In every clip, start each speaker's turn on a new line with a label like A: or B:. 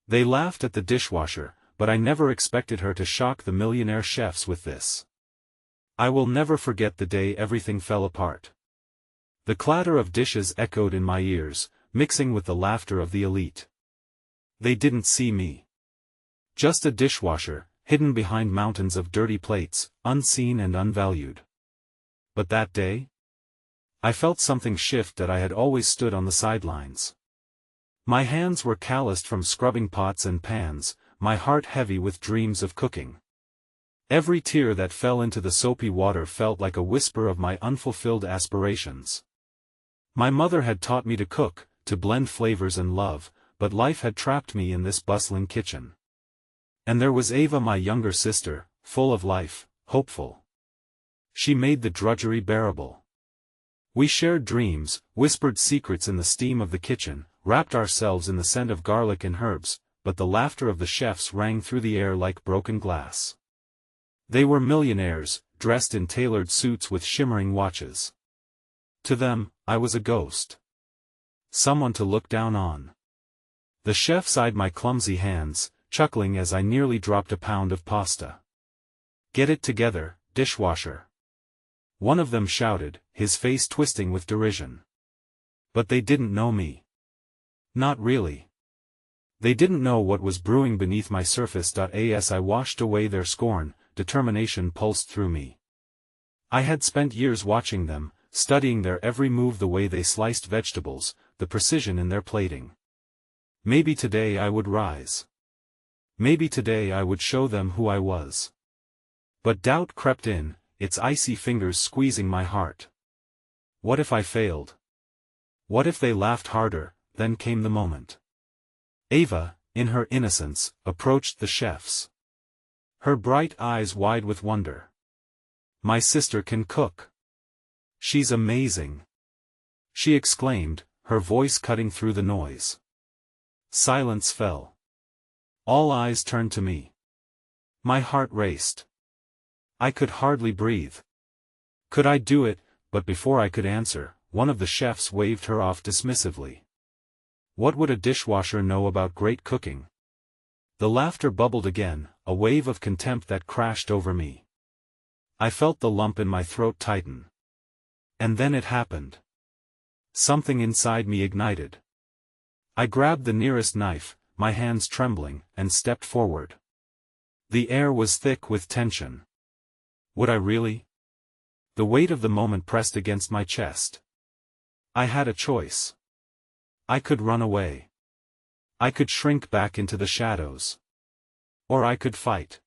A: They laughed at the dishwasher, but I never expected her to shock the millionaire chefs with this. I will never forget the day everything fell apart. The clatter of dishes echoed in my ears, mixing with the laughter of the elite. They didn't see me. Just a dishwasher, hidden behind mountains of dirty plates, unseen and unvalued. But that day? I felt something shift that I had always stood on the sidelines. My hands were calloused from scrubbing pots and pans, my heart heavy with dreams of cooking. Every tear that fell into the soapy water felt like a whisper of my unfulfilled aspirations. My mother had taught me to cook, to blend flavors and love, but life had trapped me in this bustling kitchen. And there was Ava, my younger sister, full of life, hopeful. She made the drudgery bearable. We shared dreams, whispered secrets in the steam of the kitchen, wrapped ourselves in the scent of garlic and herbs, but the laughter of the chefs rang through the air like broken glass. They were millionaires, dressed in tailored suits with shimmering watches. To them, I was a ghost. Someone to look down on. The chefs eyed my clumsy hands, chuckling as I nearly dropped a pound of pasta. "Get it together, dishwasher," one of them shouted, his face twisting with derision. But they didn't know me. Not really. They didn't know what was brewing beneath my surface. As I washed away their scorn, determination pulsed through me. I had spent years watching them, studying their every move, the way they sliced vegetables, the precision in their plating. Maybe today I would rise. Maybe today I would show them who I was. But doubt crept in, its icy fingers squeezing my heart. What if I failed? What if they laughed harder? Then came the moment. Ava, in her innocence, approached the chefs. Her bright eyes wide with wonder. "My sister can cook. She's amazing," she exclaimed, her voice cutting through the noise. Silence fell. All eyes turned to me. My heart raced. I could hardly breathe. Could I do it? But before I could answer, one of the chefs waved her off dismissively. What would a dishwasher know about great cooking? The laughter bubbled again, a wave of contempt that crashed over me. I felt the lump in my throat tighten. And then it happened. Something inside me ignited. I grabbed the nearest knife, my hands trembling, and stepped forward. The air was thick with tension. Would I really? The weight of the moment pressed against my chest. I had a choice. I could run away. I could shrink back into the shadows. Or I could fight.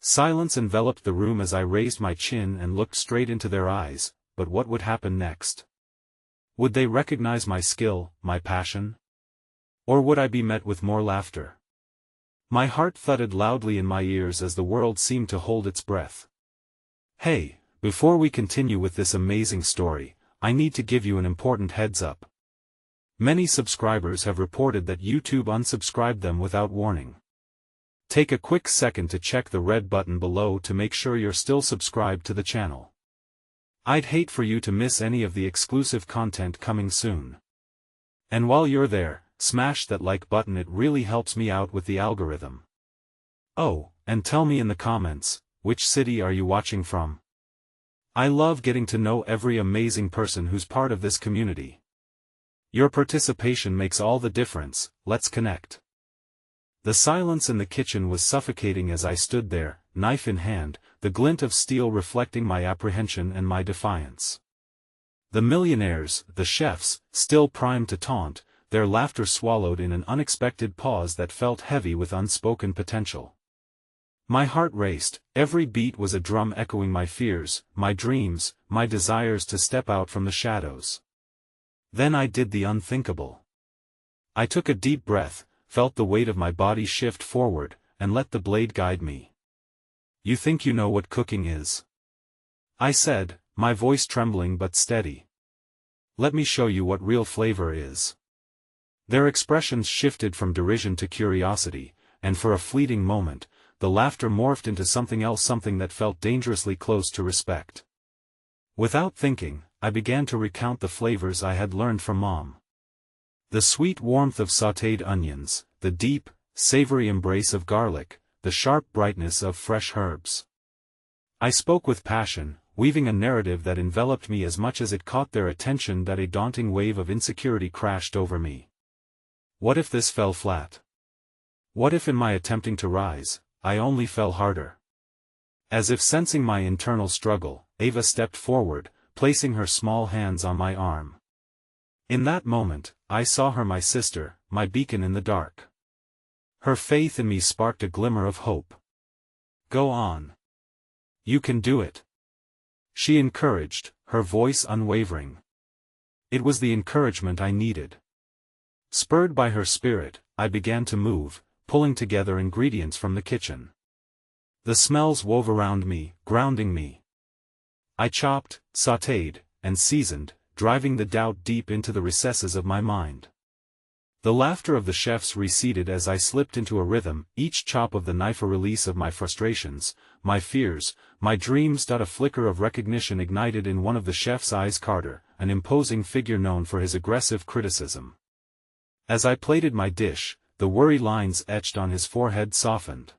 A: Silence enveloped the room as I raised my chin and looked straight into their eyes, but what would happen next? Would they recognize my skill, my passion? Or would I be met with more laughter? My heart thudded loudly in my ears as the world seemed to hold its breath. Hey, before we continue with this amazing story, I need to give you an important heads up. Many subscribers have reported that YouTube unsubscribed them without warning. Take a quick second to check the red button below to make sure you're still subscribed to the channel. I'd hate for you to miss any of the exclusive content coming soon. And while you're there, smash that like button, it really helps me out with the algorithm. Oh, and tell me in the comments, which city are you watching from? I love getting to know every amazing person who's part of this community. Your participation makes all the difference. Let's connect. The silence in the kitchen was suffocating as I stood there, knife in hand, the glint of steel reflecting my apprehension and my defiance. The millionaires, the chefs, still primed to taunt, their laughter swallowed in an unexpected pause that felt heavy with unspoken potential. My heart raced, every beat was a drum echoing my fears, my dreams, my desires to step out from the shadows. Then I did the unthinkable. I took a deep breath, felt the weight of my body shift forward, and let the blade guide me. "You think you know what cooking is?" I said, my voice trembling but steady. "Let me show you what real flavor is." Their expressions shifted from derision to curiosity, and for a fleeting moment, the laughter morphed into something else, something that felt dangerously close to respect. Without thinking, I began to recount the flavors I had learned from Mom. The sweet warmth of sautéed onions, the deep, savory embrace of garlic, the sharp brightness of fresh herbs. I spoke with passion, weaving a narrative that enveloped me as much as it caught their attention that a daunting wave of insecurity crashed over me. What if this fell flat? What if in my attempting to rise, I only fell harder? As if sensing my internal struggle, Ava stepped forward, placing her small hands on my arm. In that moment, I saw her, my sister, my beacon in the dark. Her faith in me sparked a glimmer of hope. "Go on. You can do it," she encouraged, her voice unwavering. It was the encouragement I needed. Spurred by her spirit, I began to move, pulling together ingredients from the kitchen. The smells wove around me, grounding me. I chopped, sautéed, and seasoned, driving the doubt deep into the recesses of my mind. The laughter of the chefs receded as I slipped into a rhythm, each chop of the knife a release of my frustrations, my fears, my dreams. A flicker of recognition ignited in one of the chef's eyes. Carter, an imposing figure known for his aggressive criticism. As I plated my dish, the worry lines etched on his forehead softened.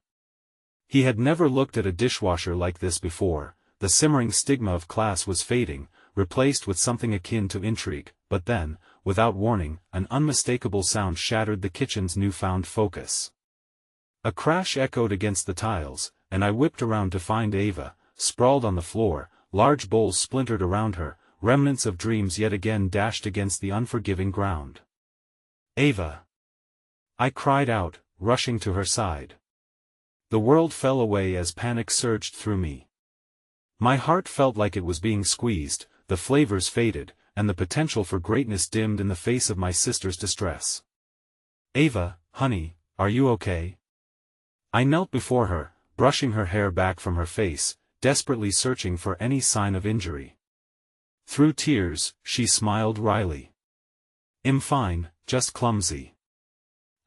A: He had never looked at a dishwasher like this before. The simmering stigma of class was fading, replaced with something akin to intrigue, but then, without warning, an unmistakable sound shattered the kitchen's newfound focus. A crash echoed against the tiles, and I whipped around to find Ava, sprawled on the floor, large bowls splintered around her, remnants of dreams yet again dashed against the unforgiving ground. "Ava!" I cried out, rushing to her side. The world fell away as panic surged through me. My heart felt like it was being squeezed, the flavors faded, and the potential for greatness dimmed in the face of my sister's distress. "Ava, honey, are you okay?" I knelt before her, brushing her hair back from her face, desperately searching for any sign of injury. Through tears, she smiled wryly. "I'm fine, just clumsy."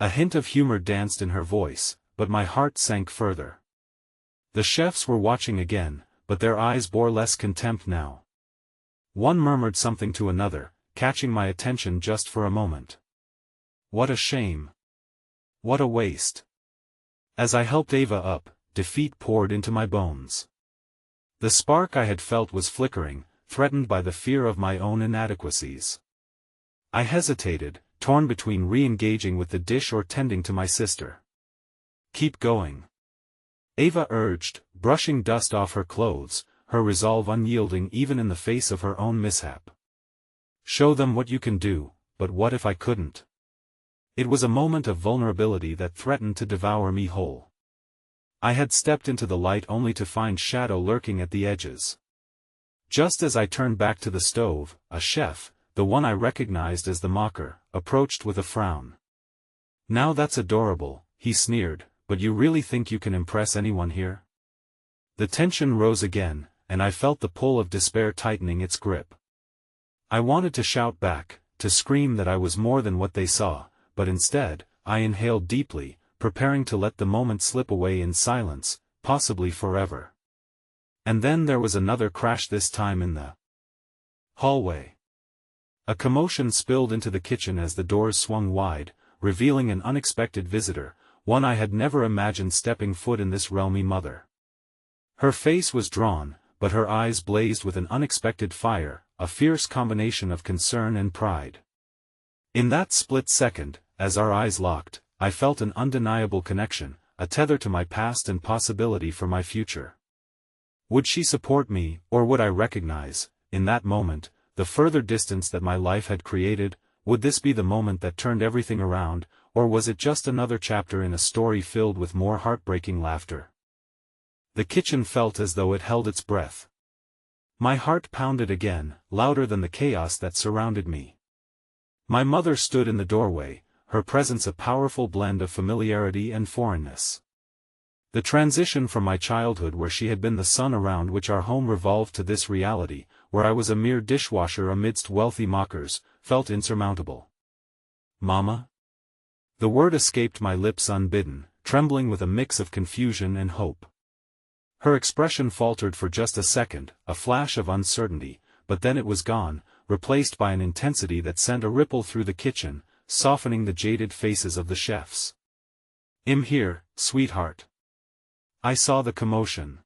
A: A hint of humor danced in her voice, but my heart sank further. The chefs were watching again, but their eyes bore less contempt now. One murmured something to another, catching my attention just for a moment. "What a shame. What a waste." As I helped Ava up, defeat poured into my bones. The spark I had felt was flickering, threatened by the fear of my own inadequacies. I hesitated, torn between re-engaging with the dish or tending to my sister. "Keep going," Ava urged, brushing dust off her clothes, her resolve unyielding even in the face of her own mishap. "Show them what you can do, but what if I couldn't?" It was a moment of vulnerability that threatened to devour me whole. I had stepped into the light only to find shadow lurking at the edges. Just as I turned back to the stove, a chef, the one I recognized as the mocker, approached with a frown. "Now that's adorable," he sneered, "but you really think you can impress anyone here?" The tension rose again, and I felt the pull of despair tightening its grip. I wanted to shout back, to scream that I was more than what they saw, but instead, I inhaled deeply, preparing to let the moment slip away in silence, possibly forever. And then there was another crash, this time in the hallway. A commotion spilled into the kitchen as the doors swung wide, revealing an unexpected visitor, one I had never imagined stepping foot in this realmy mother. Her face was drawn, but her eyes blazed with an unexpected fire, a fierce combination of concern and pride. In that split second, as our eyes locked, I felt an undeniable connection, a tether to my past and possibility for my future. Would she support me, or would I recognize, in that moment, the further distance that my life had created? Would this be the moment that turned everything around, or was it just another chapter in a story filled with more heartbreaking laughter? The kitchen felt as though it held its breath. My heart pounded again, louder than the chaos that surrounded me. My mother stood in the doorway, her presence a powerful blend of familiarity and foreignness. The transition from my childhood, where she had been the sun around which our home revolved, to this reality, where I was a mere dishwasher amidst wealthy mockers, felt insurmountable. "Mama?" The word escaped my lips unbidden, trembling with a mix of confusion and hope. Her expression faltered for just a second, a flash of uncertainty, but then it was gone, replaced by an intensity that sent a ripple through the kitchen, softening the jaded faces of the chefs. "I'm here, sweetheart." I saw the commotion.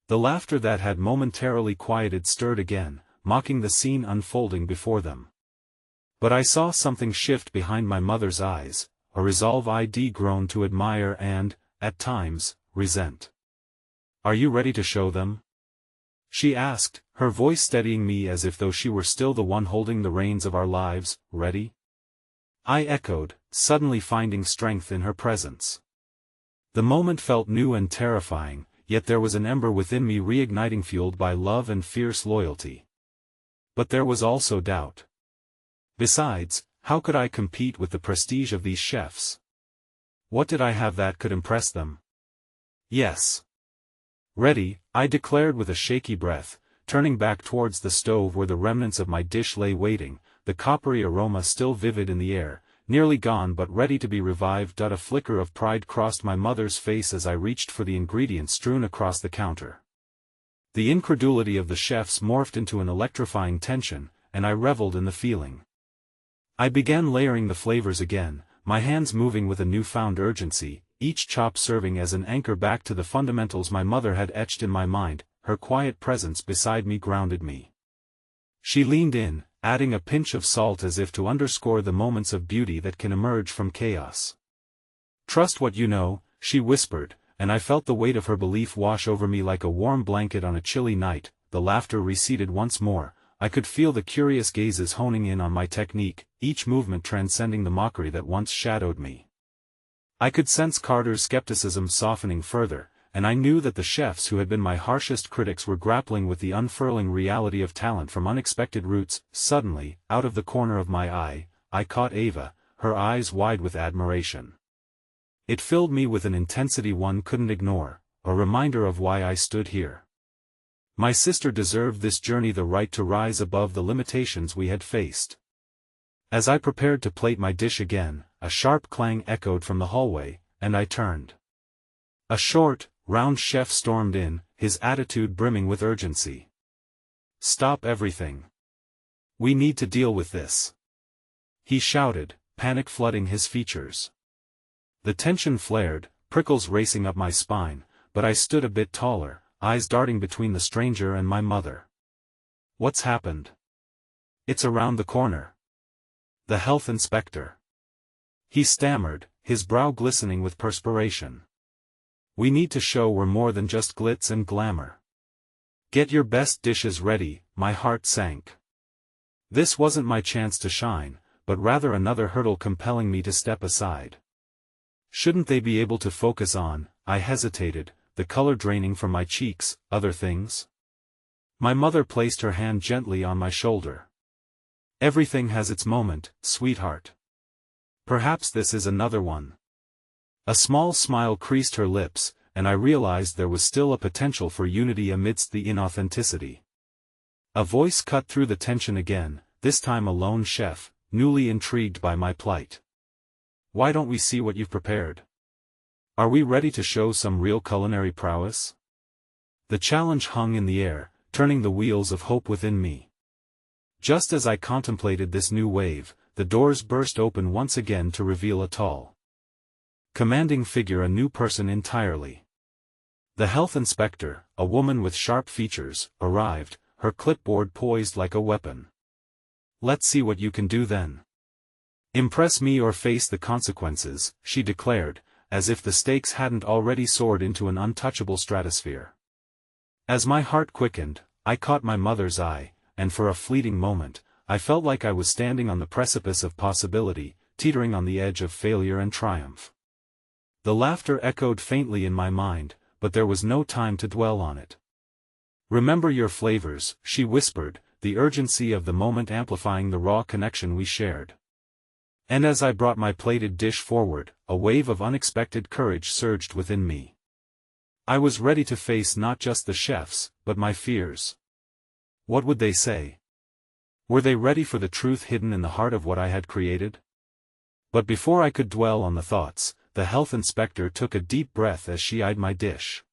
A: The laughter that had momentarily quieted stirred again, mocking the scene unfolding before them. But I saw something shift behind my mother's eyes, a resolve I'd grown to admire and, at times, resent. "Are you ready to show them?" she asked, her voice steadying me as if though she were still the one holding the reins of our lives. "Ready?" I echoed, suddenly finding strength in her presence. The moment felt new and terrifying, yet there was an ember within me reigniting, fueled by love and fierce loyalty. But there was also doubt. Besides, how could I compete with the prestige of these chefs? What did I have that could impress them? "Yes. Ready," I declared with a shaky breath, turning back towards the stove where the remnants of my dish lay waiting, the coppery aroma still vivid in the air, nearly gone but ready to be revived. A flicker of pride crossed my mother's face as I reached for the ingredients strewn across the counter. The incredulity of the chefs morphed into an electrifying tension, and I reveled in the feeling. I began layering the flavors again, my hands moving with a newfound urgency, each chop serving as an anchor back to the fundamentals my mother had etched in my mind. Her quiet presence beside me grounded me. She leaned in, adding a pinch of salt as if to underscore the moments of beauty that can emerge from chaos. "Trust what you know," she whispered, and I felt the weight of her belief wash over me like a warm blanket on a chilly night. The laughter receded once more. I could feel the curious gazes honing in on my technique, each movement transcending the mockery that once shadowed me. I could sense Carter's skepticism softening further, and I knew that the chefs who had been my harshest critics were grappling with the unfurling reality of talent from unexpected roots. Suddenly, out of the corner of my eye, I caught Ava, her eyes wide with admiration. It filled me with an intensity one couldn't ignore, a reminder of why I stood here. My sister deserved this journey, the right to rise above the limitations we had faced. As I prepared to plate my dish again, a sharp clang echoed from the hallway, and I turned. A short, round chef stormed in, his attitude brimming with urgency. "Stop everything. We need to deal with this," he shouted, panic flooding his features. The tension flared, prickles racing up my spine, but I stood a bit taller, eyes darting between the stranger and my mother. "What's happened?" "It's around the corner. The health inspector," he stammered, his brow glistening with perspiration. "We need to show we're more than just glitz and glamour. Get your best dishes ready." My heart sank. This wasn't my chance to shine, but rather another hurdle compelling me to step aside. Shouldn't they be able to focus on, I hesitated, the color draining from my cheeks, other things? My mother placed her hand gently on my shoulder. "Everything has its moment, sweetheart. Perhaps this is another one." A small smile creased her lips, and I realized there was still a potential for unity amidst the inauthenticity. A voice cut through the tension again, this time a lone chef, newly intrigued by my plight. "Why don't we see what you've prepared? Are we ready to show some real culinary prowess?" The challenge hung in the air, turning the wheels of hope within me. Just as I contemplated this new wave, the doors burst open once again to reveal a tall, commanding figure, a new person entirely. The health inspector, a woman with sharp features, arrived, her clipboard poised like a weapon. "Let's see what you can do then. Impress me or face the consequences," she declared, as if the stakes hadn't already soared into an untouchable stratosphere. As my heart quickened, I caught my mother's eye, and for a fleeting moment, I felt like I was standing on the precipice of possibility, teetering on the edge of failure and triumph. The laughter echoed faintly in my mind, but there was no time to dwell on it. "Remember your flavors," she whispered, the urgency of the moment amplifying the raw connection we shared. And as I brought my plated dish forward, a wave of unexpected courage surged within me. I was ready to face not just the chefs, but my fears. What would they say? Were they ready for the truth hidden in the heart of what I had created? But before I could dwell on the thoughts, the health inspector took a deep breath as she eyed my dish.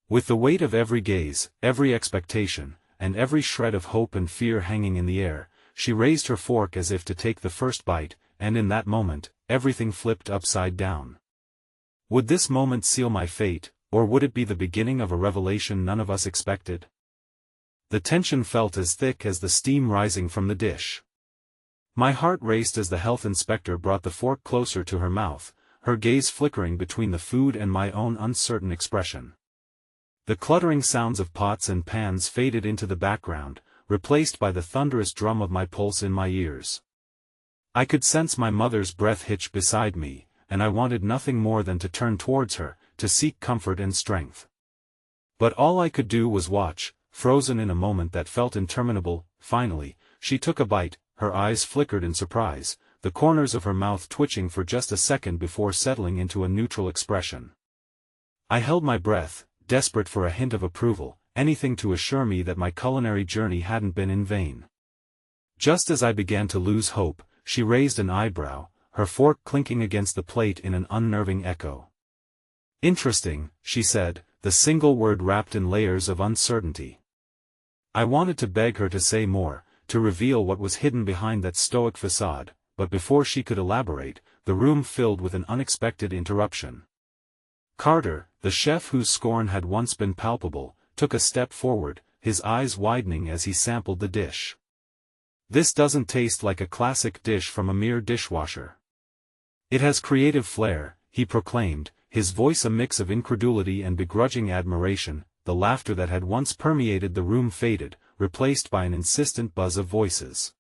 A: With the weight of every gaze, every expectation, and every shred of hope and fear hanging in the air, she raised her fork as if to take the first bite, and in that moment, everything flipped upside down. Would this moment seal my fate, or would it be the beginning of a revelation none of us expected? The tension felt as thick as the steam rising from the dish. My heart raced as the health inspector brought the fork closer to her mouth, her gaze flickering between the food and my own uncertain expression. The cluttering sounds of pots and pans faded into the background, replaced by the thunderous drum of my pulse in my ears. I could sense my mother's breath hitch beside me, and I wanted nothing more than to turn towards her, to seek comfort and strength. But all I could do was watch, frozen in a moment that felt interminable. Finally, she took a bite, her eyes flickered in surprise, the corners of her mouth twitching for just a second before settling into a neutral expression. I held my breath, desperate for a hint of approval, anything to assure me that my culinary journey hadn't been in vain. Just as I began to lose hope, she raised an eyebrow, her fork clinking against the plate in an unnerving echo. "Interesting," she said, the single word wrapped in layers of uncertainty. I wanted to beg her to say more, to reveal what was hidden behind that stoic facade, but before she could elaborate, the room filled with an unexpected interruption. Carter, the chef whose scorn had once been palpable, took a step forward, his eyes widening as he sampled the dish. "This doesn't taste like a classic dish from a mere dishwasher. It has creative flair," he proclaimed, his voice a mix of incredulity and begrudging admiration. The laughter that had once permeated the room faded, replaced by an insistent buzz of voices.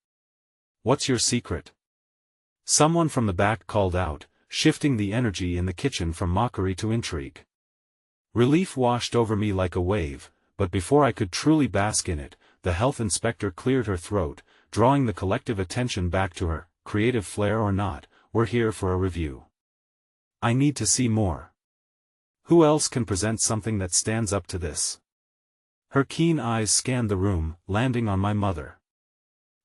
A: "What's your secret?" someone from the back called out, shifting the energy in the kitchen from mockery to intrigue. Relief washed over me like a wave, but before I could truly bask in it, the health inspector cleared her throat, drawing the collective attention back to her. "Creative flair or not, we're here for a review. I need to see more. Who else can present something that stands up to this?" Her keen eyes scanned the room, landing on my mother.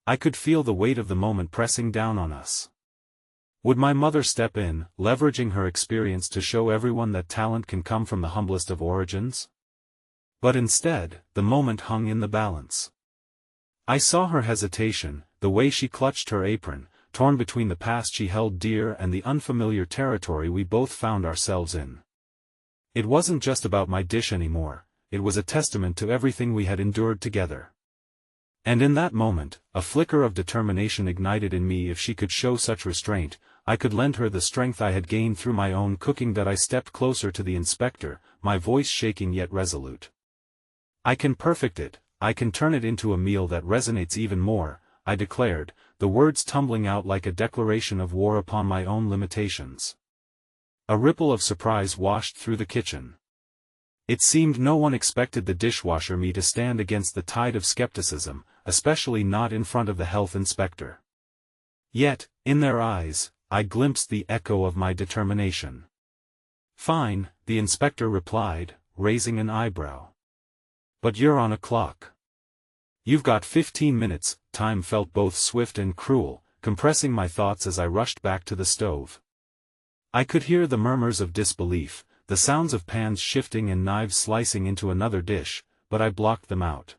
A: I could feel the weight of the moment pressing down on us. Would my mother step in, leveraging her experience to show everyone that talent can come from the humblest of origins? But instead, the moment hung in the balance. I saw her hesitation, the way she clutched her apron, torn between the past she held dear and the unfamiliar territory we both found ourselves in. It wasn't just about my dish anymore, it was a testament to everything we had endured together. And in that moment, a flicker of determination ignited in me. If she could show such restraint, I could lend her the strength I had gained through my own cooking. That I stepped closer to the inspector, my voice shaking yet resolute. "I can perfect it, I can turn it into a meal that resonates even more," I declared, the words tumbling out like a declaration of war upon my own limitations. A ripple of surprise washed through the kitchen. It seemed no one expected the dishwasher me to stand against the tide of skepticism, especially not in front of the health inspector. Yet, in their eyes, I glimpsed the echo of my determination. "Fine," the inspector replied, raising an eyebrow. "But you're on a clock. You've got 15 minutes, time felt both swift and cruel, compressing my thoughts as I rushed back to the stove. I could hear the murmurs of disbelief, the sounds of pans shifting and knives slicing into another dish, but I blocked them out.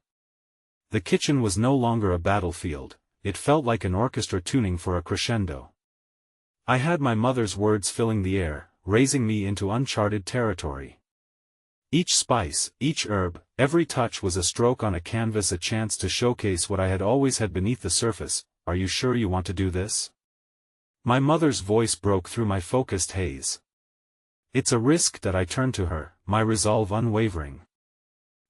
A: The kitchen was no longer a battlefield, it felt like an orchestra tuning for a crescendo. I had my mother's words filling the air, raising me into uncharted territory. Each spice, each herb, every touch was a stroke on a canvas, a chance to showcase what I had always had beneath the surface. "Are you sure you want to do this?" My mother's voice broke through my focused haze. "It's a risk." That I turned to her, my resolve unwavering.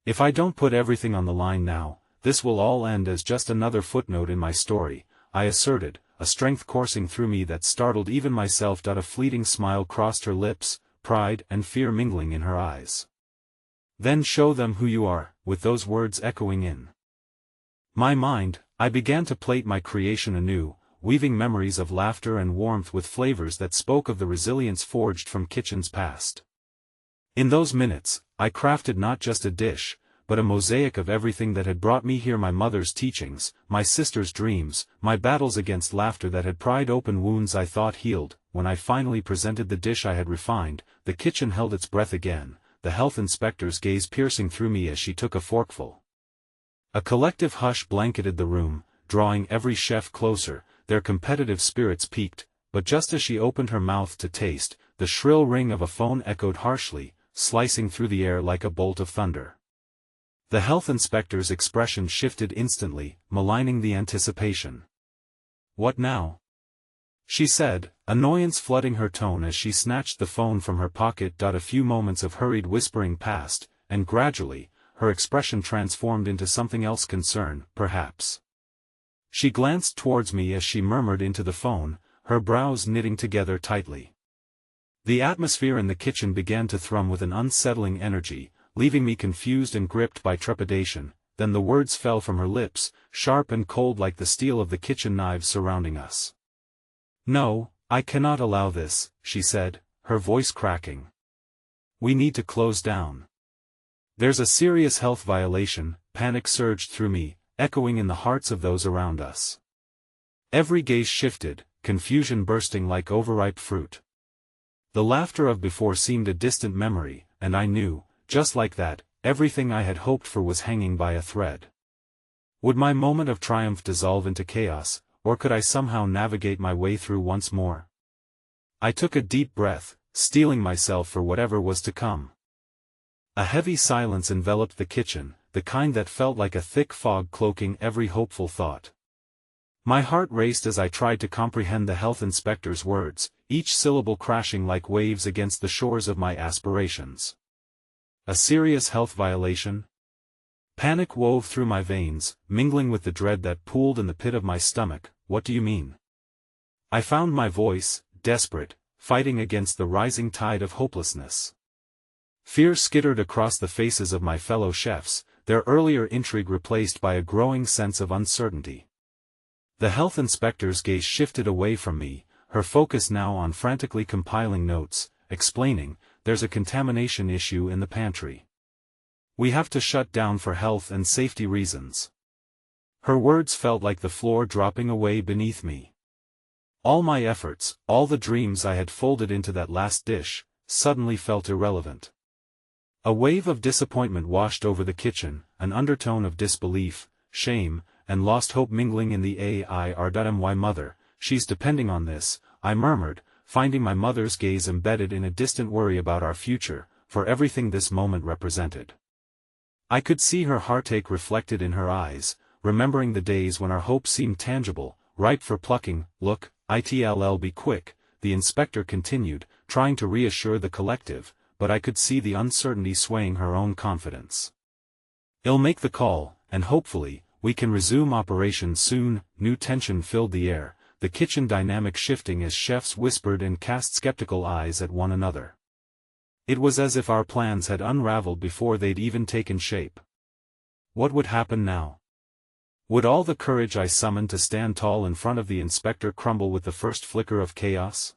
A: "If I don't put everything on the line now, this will all end as just another footnote in my story," I asserted, a strength coursing through me that startled even myself. A fleeting smile crossed her lips, pride and fear mingling in her eyes. "Then show them who you are," with those words echoing in my mind, I began to plate my creation anew, weaving memories of laughter and warmth with flavors that spoke of the resilience forged from kitchens past. In those minutes, I crafted not just a dish, but a mosaic of everything that had brought me here: my mother's teachings, my sister's dreams, my battles against laughter that had pried open wounds I thought healed. When I finally presented the dish I had refined, the kitchen held its breath again, the health inspector's gaze piercing through me as she took a forkful. A collective hush blanketed the room, drawing every chef closer. Their competitive spirits peaked, but just as she opened her mouth to taste, the shrill ring of a phone echoed harshly, slicing through the air like a bolt of thunder. The health inspector's expression shifted instantly, maligning the anticipation. "What now?" she said, annoyance flooding her tone as she snatched the phone from her pocket. A few moments of hurried whispering passed, and gradually, her expression transformed into something else, concern, perhaps. She glanced towards me as she murmured into the phone, her brows knitting together tightly. The atmosphere in the kitchen began to thrum with an unsettling energy, leaving me confused and gripped by trepidation. Then the words fell from her lips, sharp and cold like the steel of the kitchen knives surrounding us. "No, I cannot allow this," she said, her voice cracking. "We need to close down. There's a serious health violation." Panic surged through me, echoing in the hearts of those around us. Every gaze shifted, confusion bursting like overripe fruit. The laughter of before seemed a distant memory, and I knew, just like that, everything I had hoped for was hanging by a thread. Would my moment of triumph dissolve into chaos, or could I somehow navigate my way through once more? I took a deep breath, steeling myself for whatever was to come. A heavy silence enveloped the kitchen, the kind that felt like a thick fog cloaking every hopeful thought. My heart raced as I tried to comprehend the health inspector's words, each syllable crashing like waves against the shores of my aspirations. A serious health violation? Panic wove through my veins, mingling with the dread that pooled in the pit of my stomach. "What do you mean?" I found my voice, desperate, fighting against the rising tide of hopelessness. Fear skittered across the faces of my fellow chefs, their earlier intrigue replaced by a growing sense of uncertainty. The health inspector's gaze shifted away from me, her focus now on frantically compiling notes, explaining, "There's a contamination issue in the pantry. We have to shut down for health and safety reasons." Her words felt like the floor dropping away beneath me. All my efforts, all the dreams I had folded into that last dish, suddenly felt irrelevant. A wave of disappointment washed over the kitchen, an undertone of disbelief, shame, and lost hope mingling in the air. "My mother, she's depending on this," I murmured, finding my mother's gaze embedded in a distant worry about our future, for everything this moment represented. I could see her heartache reflected in her eyes, remembering the days when our hopes seemed tangible, ripe for plucking. "Look, it'll be quick," the inspector continued, trying to reassure the collective, but I could see the uncertainty swaying her own confidence. "I'll make the call, and hopefully, we can resume operations soon." New tension filled the air, the kitchen dynamic shifting as chefs whispered and cast skeptical eyes at one another. It was as if our plans had unraveled before they'd even taken shape. What would happen now? Would all the courage I summoned to stand tall in front of the inspector crumble with the first flicker of chaos?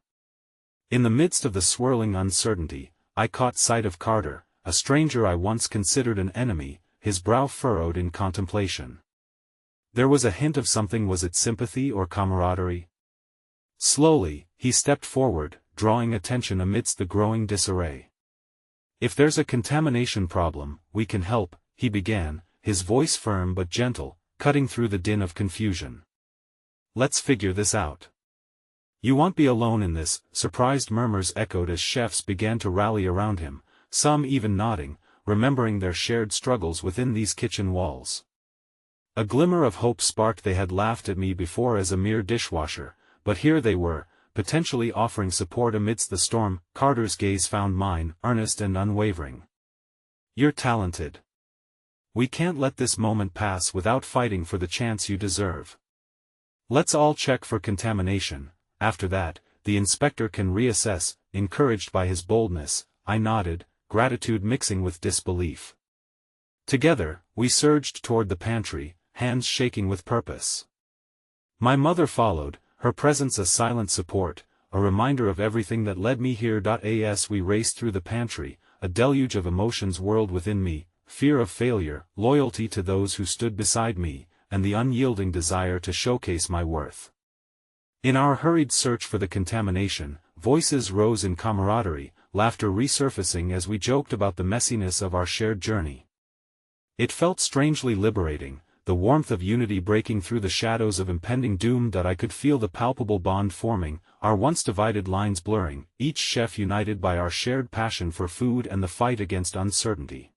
A: In the midst of the swirling uncertainty, I caught sight of Carter, a stranger I once considered an enemy, his brow furrowed in contemplation. There was a hint of something. Was it sympathy or camaraderie? Slowly, he stepped forward, drawing attention amidst the growing disarray. "If there's a contamination problem, we can help," he began, his voice firm but gentle, cutting through the din of confusion. "Let's figure this out." "You won't be alone in this," surprised murmurs echoed as chefs began to rally around him, some even nodding, remembering their shared struggles within these kitchen walls. A glimmer of hope sparked. They had laughed at me before as a mere dishwasher, but here they were, potentially offering support amidst the storm. Carter's gaze found mine, earnest and unwavering. "You're talented. We can't let this moment pass without fighting for the chance you deserve. Let's all check for contamination. After that, the inspector can reassess." Encouraged by his boldness, I nodded, gratitude mixing with disbelief. Together, we surged toward the pantry, hands shaking with purpose. My mother followed, her presence a silent support, a reminder of everything that led me here. As we raced through the pantry, a deluge of emotions whirled within me, fear of failure, loyalty to those who stood beside me, and the unyielding desire to showcase my worth. In our hurried search for the contamination, voices rose in camaraderie, laughter resurfacing as we joked about the messiness of our shared journey. It felt strangely liberating, the warmth of unity breaking through the shadows of impending doom. I could feel the palpable bond forming, our once divided lines blurring, each chef united by our shared passion for food and the fight against uncertainty.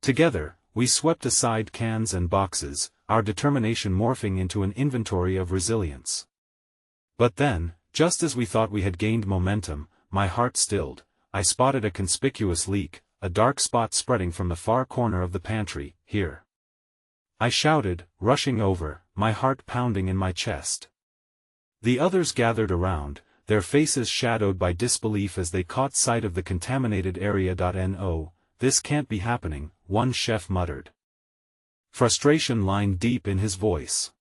A: Together, we swept aside cans and boxes, our determination morphing into an inventory of resilience. But then, just as we thought we had gained momentum, my heart stilled. I spotted a conspicuous leak, a dark spot spreading from the far corner of the pantry. Here! I shouted, rushing over, my heart pounding in my chest. The others gathered around, their faces shadowed by disbelief as they caught sight of the contaminated area. No, this can't be happening, one chef muttered. Frustration lined deep in his voice.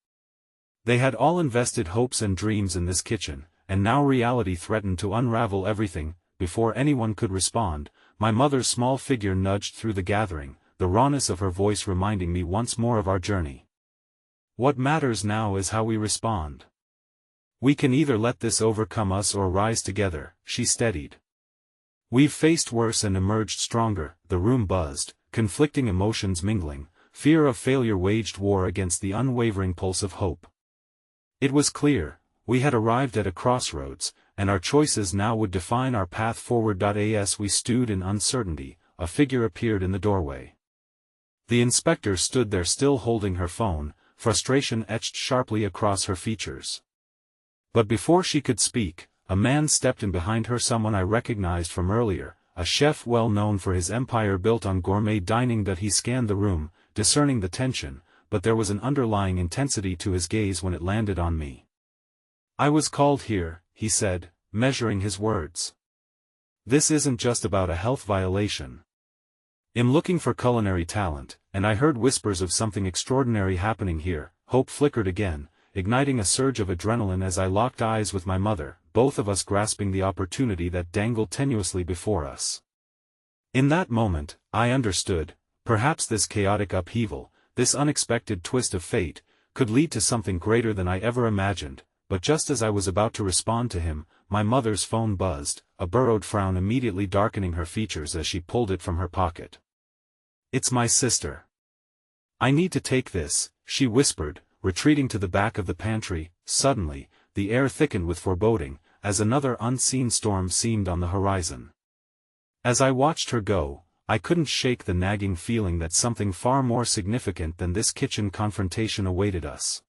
A: They had all invested hopes and dreams in this kitchen, and now reality threatened to unravel everything. Before anyone could respond, my mother's small figure nudged through the gathering, the rawness of her voice reminding me once more of our journey. What matters now is how we respond. We can either let this overcome us or rise together, she steadied. We've faced worse and emerged stronger. The room buzzed, conflicting emotions mingling. Fear of failure waged war against the unwavering pulse of hope. It was clear, we had arrived at a crossroads, and our choices now would define our path forward. As we stewed in uncertainty, a figure appeared in the doorway. The inspector stood there still holding her phone, frustration etched sharply across her features. But before she could speak, a man stepped in behind her, someone I recognized from earlier, a chef well known for his empire built on gourmet dining. He scanned the room, discerning the tension, but there was an underlying intensity to his gaze when it landed on me. I was called here, he said, measuring his words. This isn't just about a health violation. I'm looking for culinary talent, and I heard whispers of something extraordinary happening here. Hope flickered again, igniting a surge of adrenaline as I locked eyes with my mother, both of us grasping the opportunity that dangled tenuously before us. In that moment, I understood, perhaps this chaotic upheaval, this unexpected twist of fate, could lead to something greater than I ever imagined. But just as I was about to respond to him, my mother's phone buzzed, a burrowed frown immediately darkening her features as she pulled it from her pocket. It's my sister. I need to take this, she whispered, retreating to the back of the pantry. Suddenly, the air thickened with foreboding, as another unseen storm seemed on the horizon. As I watched her go, I couldn't shake the nagging feeling that something far more significant than this kitchen confrontation awaited us.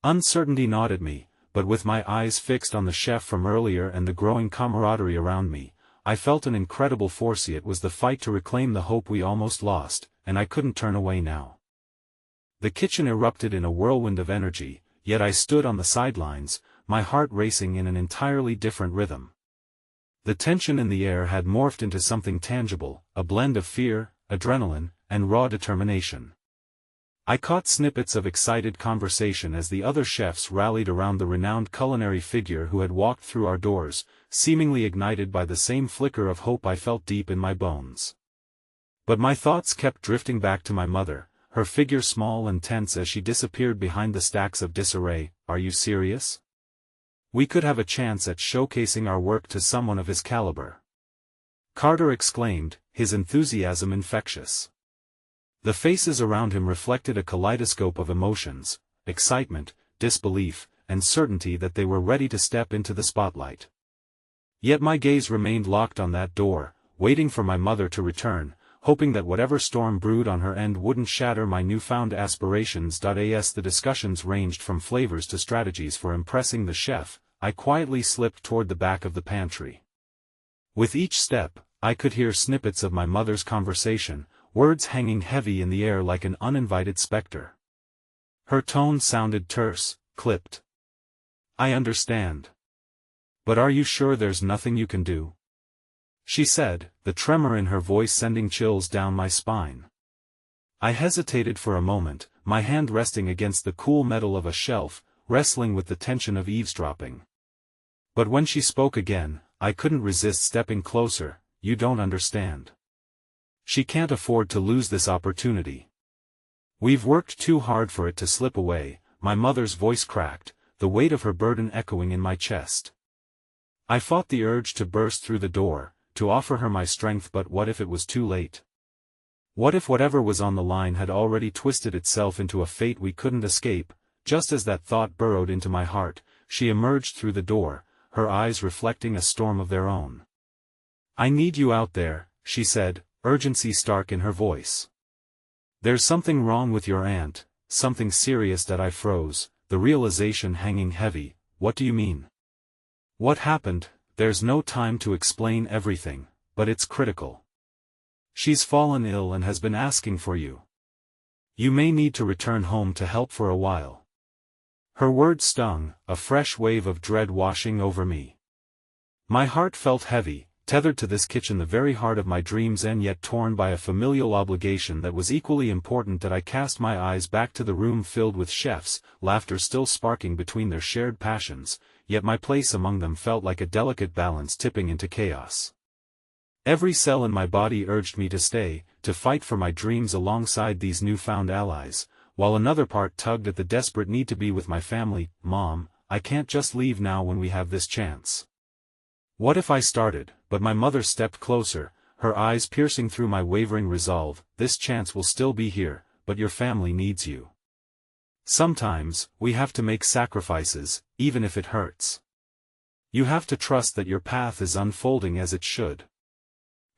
A: Uncertainty gnawed at me, but with my eyes fixed on the chef from earlier and the growing camaraderie around me, I felt an incredible force. It was the fight to reclaim the hope we almost lost, and I couldn't turn away now. The kitchen erupted in a whirlwind of energy, yet I stood on the sidelines, my heart racing in an entirely different rhythm. The tension in the air had morphed into something tangible, a blend of fear, adrenaline, and raw determination. I caught snippets of excited conversation as the other chefs rallied around the renowned culinary figure who had walked through our doors, seemingly ignited by the same flicker of hope I felt deep in my bones. But my thoughts kept drifting back to my mother, her figure small and tense as she disappeared behind the stacks of disarray. Are you serious? We could have a chance at showcasing our work to someone of his caliber. Carter exclaimed, his enthusiasm infectious. The faces around him reflected a kaleidoscope of emotions, excitement, disbelief, and certainty that they were ready to step into the spotlight. Yet my gaze remained locked on that door, waiting for my mother to return, hoping that whatever storm brewed on her end wouldn't shatter my newfound aspirations. As the discussions ranged from flavors to strategies for impressing the chef, I quietly slipped toward the back of the pantry. With each step, I could hear snippets of my mother's conversation, words hanging heavy in the air like an uninvited specter. Her tone sounded terse, clipped. I understand. But are you sure there's nothing you can do? She said, the tremor in her voice sending chills down my spine. I hesitated for a moment, my hand resting against the cool metal of a shelf, wrestling with the tension of eavesdropping. But when she spoke again, I couldn't resist stepping closer. You don't understand. She can't afford to lose this opportunity. We've worked too hard for it to slip away. My mother's voice cracked, the weight of her burden echoing in my chest. I fought the urge to burst through the door, to offer her my strength, but what if it was too late? What if whatever was on the line had already twisted itself into a fate we couldn't escape? Just as that thought burrowed into my heart, she emerged through the door, her eyes reflecting a storm of their own. "I need you out there," she said, urgency stark in her voice. "There's something wrong with your aunt, something serious." That I froze, the realization hanging heavy. "What do you mean? What happened?" "There's no time to explain everything, but it's critical. She's fallen ill and has been asking for you. You may need to return home to help for a while." Her words stung, a fresh wave of dread washing over me. My heart felt heavy, tethered to this kitchen, the very heart of my dreams, and yet torn by a familial obligation that was equally important. That I cast my eyes back to the room filled with chefs, laughter still sparking between their shared passions, yet my place among them felt like a delicate balance tipping into chaos. Every cell in my body urged me to stay, to fight for my dreams alongside these newfound allies, while another part tugged at the desperate need to be with my family. "Mom, I can't just leave now when we have this chance." What if I started? But my mother stepped closer, her eyes piercing through my wavering resolve. "This chance will still be here, but your family needs you. Sometimes, we have to make sacrifices, even if it hurts. You have to trust that your path is unfolding as it should."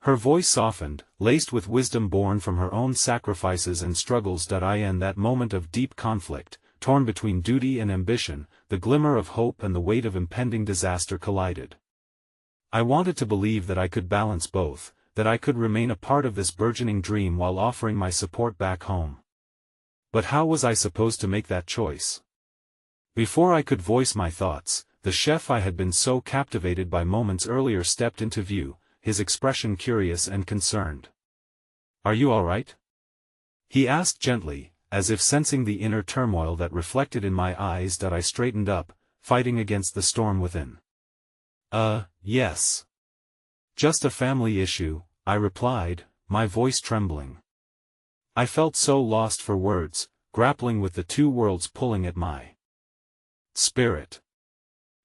A: Her voice softened, laced with wisdom born from her own sacrifices and struggles. In that moment of deep conflict, torn between duty and ambition, the glimmer of hope and the weight of impending disaster collided. I wanted to believe that I could balance both, that I could remain a part of this burgeoning dream while offering my support back home. But how was I supposed to make that choice? Before I could voice my thoughts, the chef I had been so captivated by moments earlier stepped into view, his expression curious and concerned. "Are you all right?" he asked gently, as if sensing the inner turmoil that reflected in my eyes. I straightened up, fighting against the storm within. Yes. Just a family issue," I replied, my voice trembling. I felt so lost for words, grappling with the two worlds pulling at my spirit.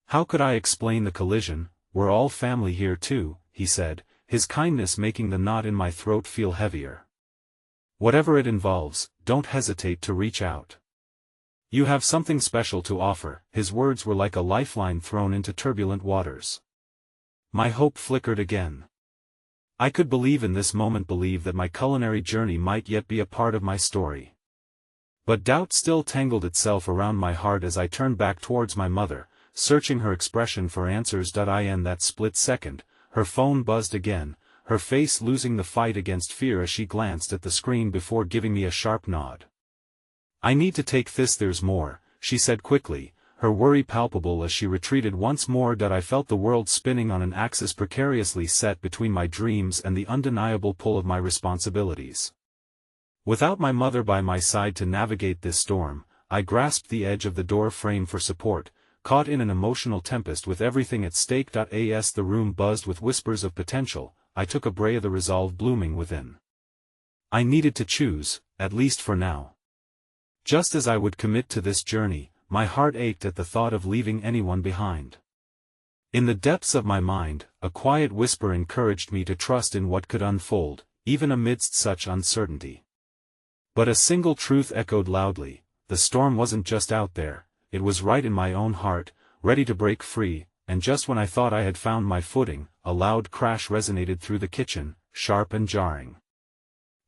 A: How could I explain the collision? "We're all family here too," he said, his kindness making the knot in my throat feel heavier. "Whatever it involves, don't hesitate to reach out. You have something special to offer." His words were like a lifeline thrown into turbulent waters. My hope flickered again. I could believe in this moment, believe that my culinary journey might yet be a part of my story. But doubt still tangled itself around my heart as I turned back towards my mother, searching her expression for answers. In that split second, her phone buzzed again, her face losing the fight against fear as she glanced at the screen before giving me a sharp nod. "I need to take this." "There's more," she said quickly, her worry palpable as she retreated once more. I felt the world spinning on an axis precariously set between my dreams and the undeniable pull of my responsibilities. Without my mother by my side to navigate this storm, I grasped the edge of the door frame for support, caught in an emotional tempest with everything at stake. As the room buzzed with whispers of potential, I took a breath, the resolve blooming within. I needed to choose, at least for now. Just as I would commit to this journey, my heart ached at the thought of leaving anyone behind. In the depths of my mind, a quiet whisper encouraged me to trust in what could unfold, even amidst such uncertainty. But a single truth echoed loudly: the storm wasn't just out there, it was right in my own heart, ready to break free. And just when I thought I had found my footing, a loud crash resonated through the kitchen, sharp and jarring.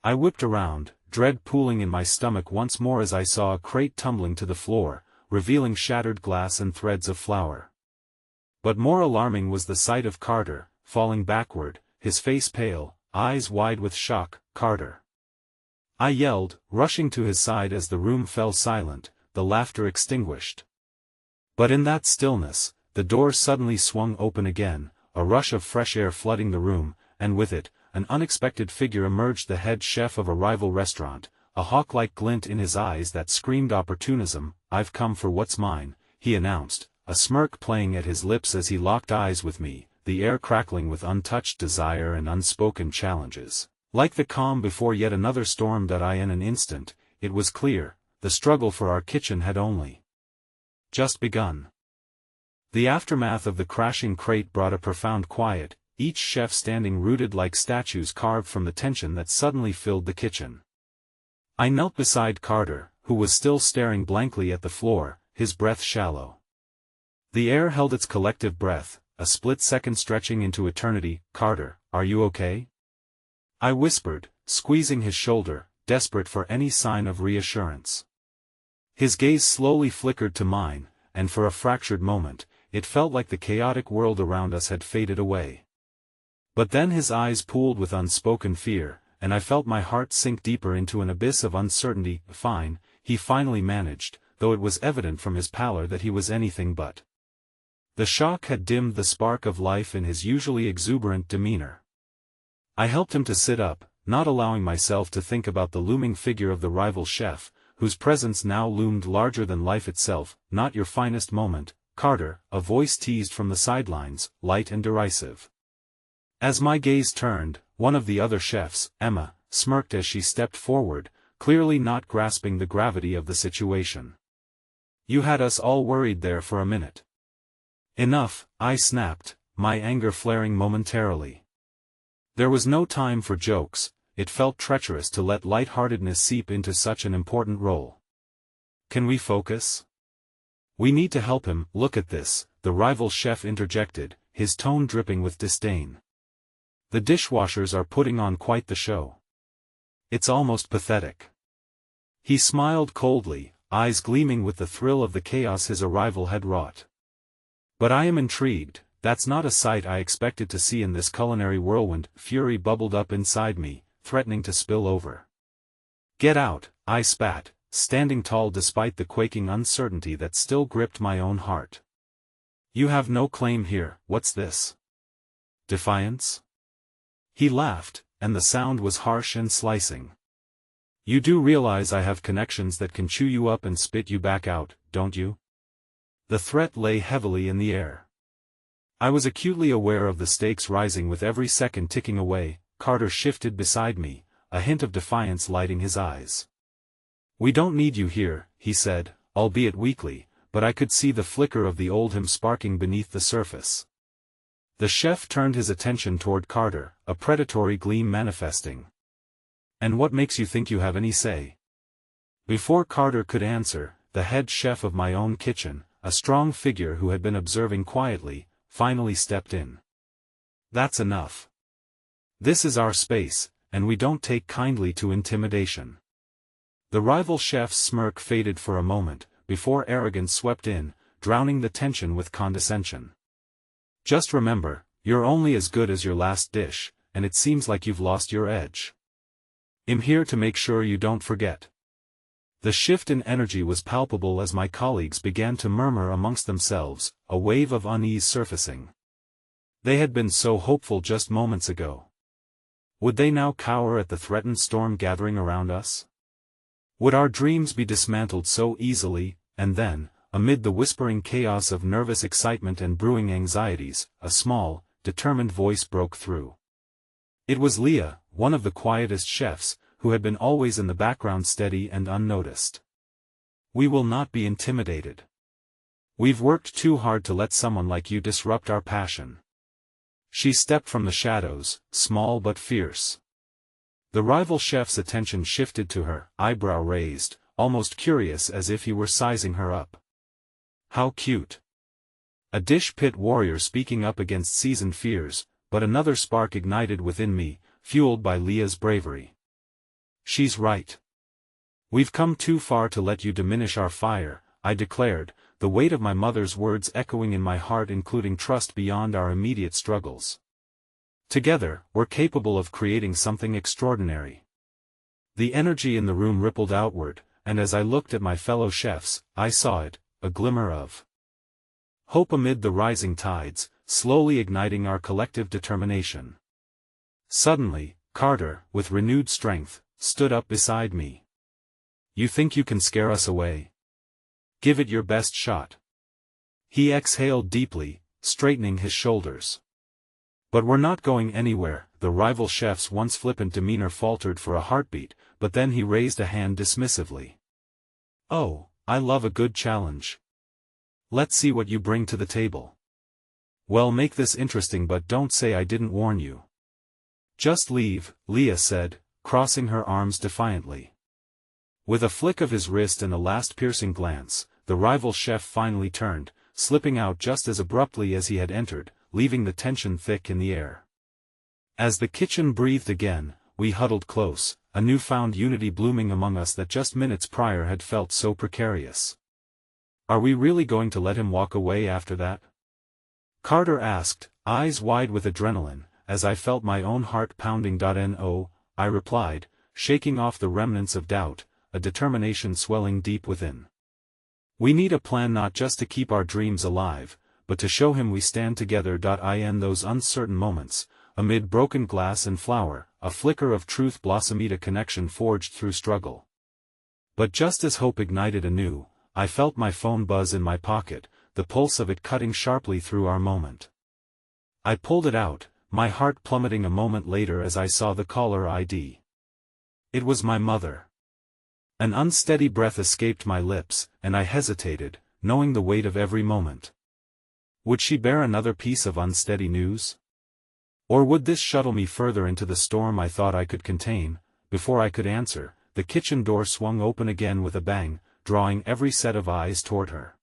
A: I whipped around, dread pooling in my stomach once more as I saw a crate tumbling to the floor, revealing shattered glass and threads of flour. But more alarming was the sight of Carter, falling backward, his face pale, eyes wide with shock. "Carter!" I yelled, rushing to his side as the room fell silent, the laughter extinguished. But in that stillness, the door suddenly swung open again, a rush of fresh air flooding the room, and with it, an unexpected figure emerged, the head chef of a rival restaurant, a hawk-like glint in his eyes that screamed opportunism. "I've come for what's mine," he announced, a smirk playing at his lips as he locked eyes with me, the air crackling with untouched desire and unspoken challenges. Like the calm before yet another storm. In an instant, it was clear, the struggle for our kitchen had only just begun. The aftermath of the crashing crate brought a profound quiet, each chef standing rooted like statues carved from the tension that suddenly filled the kitchen. I knelt beside Carter, who was still staring blankly at the floor, his breath shallow. The air held its collective breath, a split second stretching into eternity. "Carter, are you okay?" I whispered, squeezing his shoulder, desperate for any sign of reassurance. His gaze slowly flickered to mine, and for a fractured moment, it felt like the chaotic world around us had faded away. But then his eyes pooled with unspoken fear, and I felt my heart sink deeper into an abyss of uncertainty. "Fine," he finally managed, though it was evident from his pallor that he was anything but. The shock had dimmed the spark of life in his usually exuberant demeanor. I helped him to sit up, not allowing myself to think about the looming figure of the rival chef, whose presence now loomed larger than life itself. "Not your finest moment, Carter," a voice teased from the sidelines, light and derisive. As my gaze turned, one of the other chefs, Emma, smirked as she stepped forward, clearly not grasping the gravity of the situation. "You had us all worried there for a minute." "Enough," I snapped, my anger flaring momentarily. There was no time for jokes. It felt treacherous to let lightheartedness seep into such an important role. "Can we focus? We need to help him." "Look at this," the rival chef interjected, his tone dripping with disdain. "The dishwashers are putting on quite the show. It's almost pathetic." He smiled coldly, eyes gleaming with the thrill of the chaos his arrival had wrought. "But I am intrigued. That's not a sight I expected to see in this culinary whirlwind." Fury bubbled up inside me, threatening to spill over. "Get out," I spat, standing tall despite the quaking uncertainty that still gripped my own heart. "You have no claim here." "What's this? Defiance?" He laughed, and the sound was harsh and slicing. "You do realize I have connections that can chew you up and spit you back out, don't you?" The threat lay heavily in the air. I was acutely aware of the stakes rising with every second ticking away. Carter shifted beside me, a hint of defiance lighting his eyes. "We don't need you here," he said, albeit weakly, but I could see the flicker of the old him sparking beneath the surface. The chef turned his attention toward Carter, a predatory gleam manifesting. "And what makes you think you have any say?" Before Carter could answer, the head chef of my own kitchen, a strong figure who had been observing quietly, finally stepped in. "That's enough. This is our space, and we don't take kindly to intimidation." The rival chef's smirk faded for a moment, before arrogance swept in, drowning the tension with condescension. "Just remember, you're only as good as your last dish, and it seems like you've lost your edge. I'm here to make sure you don't forget." The shift in energy was palpable as my colleagues began to murmur amongst themselves, a wave of unease surfacing. They had been so hopeful just moments ago. Would they now cower at the threatened storm gathering around us? Would our dreams be dismantled so easily? And then, amid the whispering chaos of nervous excitement and brewing anxieties, a small, determined voice broke through. It was Leah, one of the quietest chefs, who had been always in the background steady and unnoticed. "We will not be intimidated. We've worked too hard to let someone like you disrupt our passion." She stepped from the shadows, small but fierce. The rival chef's attention shifted to her, eyebrow raised, almost curious as if he were sizing her up. "How cute." A dish pit warrior speaking up against seasoned fears, but another spark ignited within me, fueled by Leah's bravery. "She's right. We've come too far to let you diminish our fire," I declared, the weight of my mother's words echoing in my heart, including trust beyond our immediate struggles. "Together, we're capable of creating something extraordinary." The energy in the room rippled outward, and as I looked at my fellow chefs, I saw it, a glimmer of hope amid the rising tides, slowly igniting our collective determination. Suddenly, Carter, with renewed strength, stood up beside me. "You think you can scare us away? Give it your best shot." He exhaled deeply, straightening his shoulders. "But we're not going anywhere." The rival chef's once flippant demeanor faltered for a heartbeat, but then he raised a hand dismissively. "Oh, I love a good challenge. Let's see what you bring to the table." Well, make this interesting, but don't say I didn't warn you. Just leave, Leah said, crossing her arms defiantly. With a flick of his wrist and a last piercing glance, the rival chef finally turned, slipping out just as abruptly as he had entered, leaving the tension thick in the air. As the kitchen breathed again, we huddled close, a newfound unity blooming among us that just minutes prior had felt so precarious. Are we really going to let him walk away after that? Carter asked, eyes wide with adrenaline, as I felt my own heart pounding. No, I replied, shaking off the remnants of doubt, a determination swelling deep within. We need a plan, not just to keep our dreams alive, but to show him we stand together. In those uncertain moments, amid broken glass and flour, a flicker of truth blossomed, a connection forged through struggle. But just as hope ignited anew, I felt my phone buzz in my pocket, the pulse of it cutting sharply through our moment. I pulled it out, my heart plummeting a moment later as I saw the caller ID. It was my mother. An unsteady breath escaped my lips, and I hesitated, knowing the weight of every moment. Would she bear another piece of unsteady news? Or would this shuttle me further into the storm I thought I could contain? Before I could answer, the kitchen door swung open again with a bang, drawing every set of eyes toward her.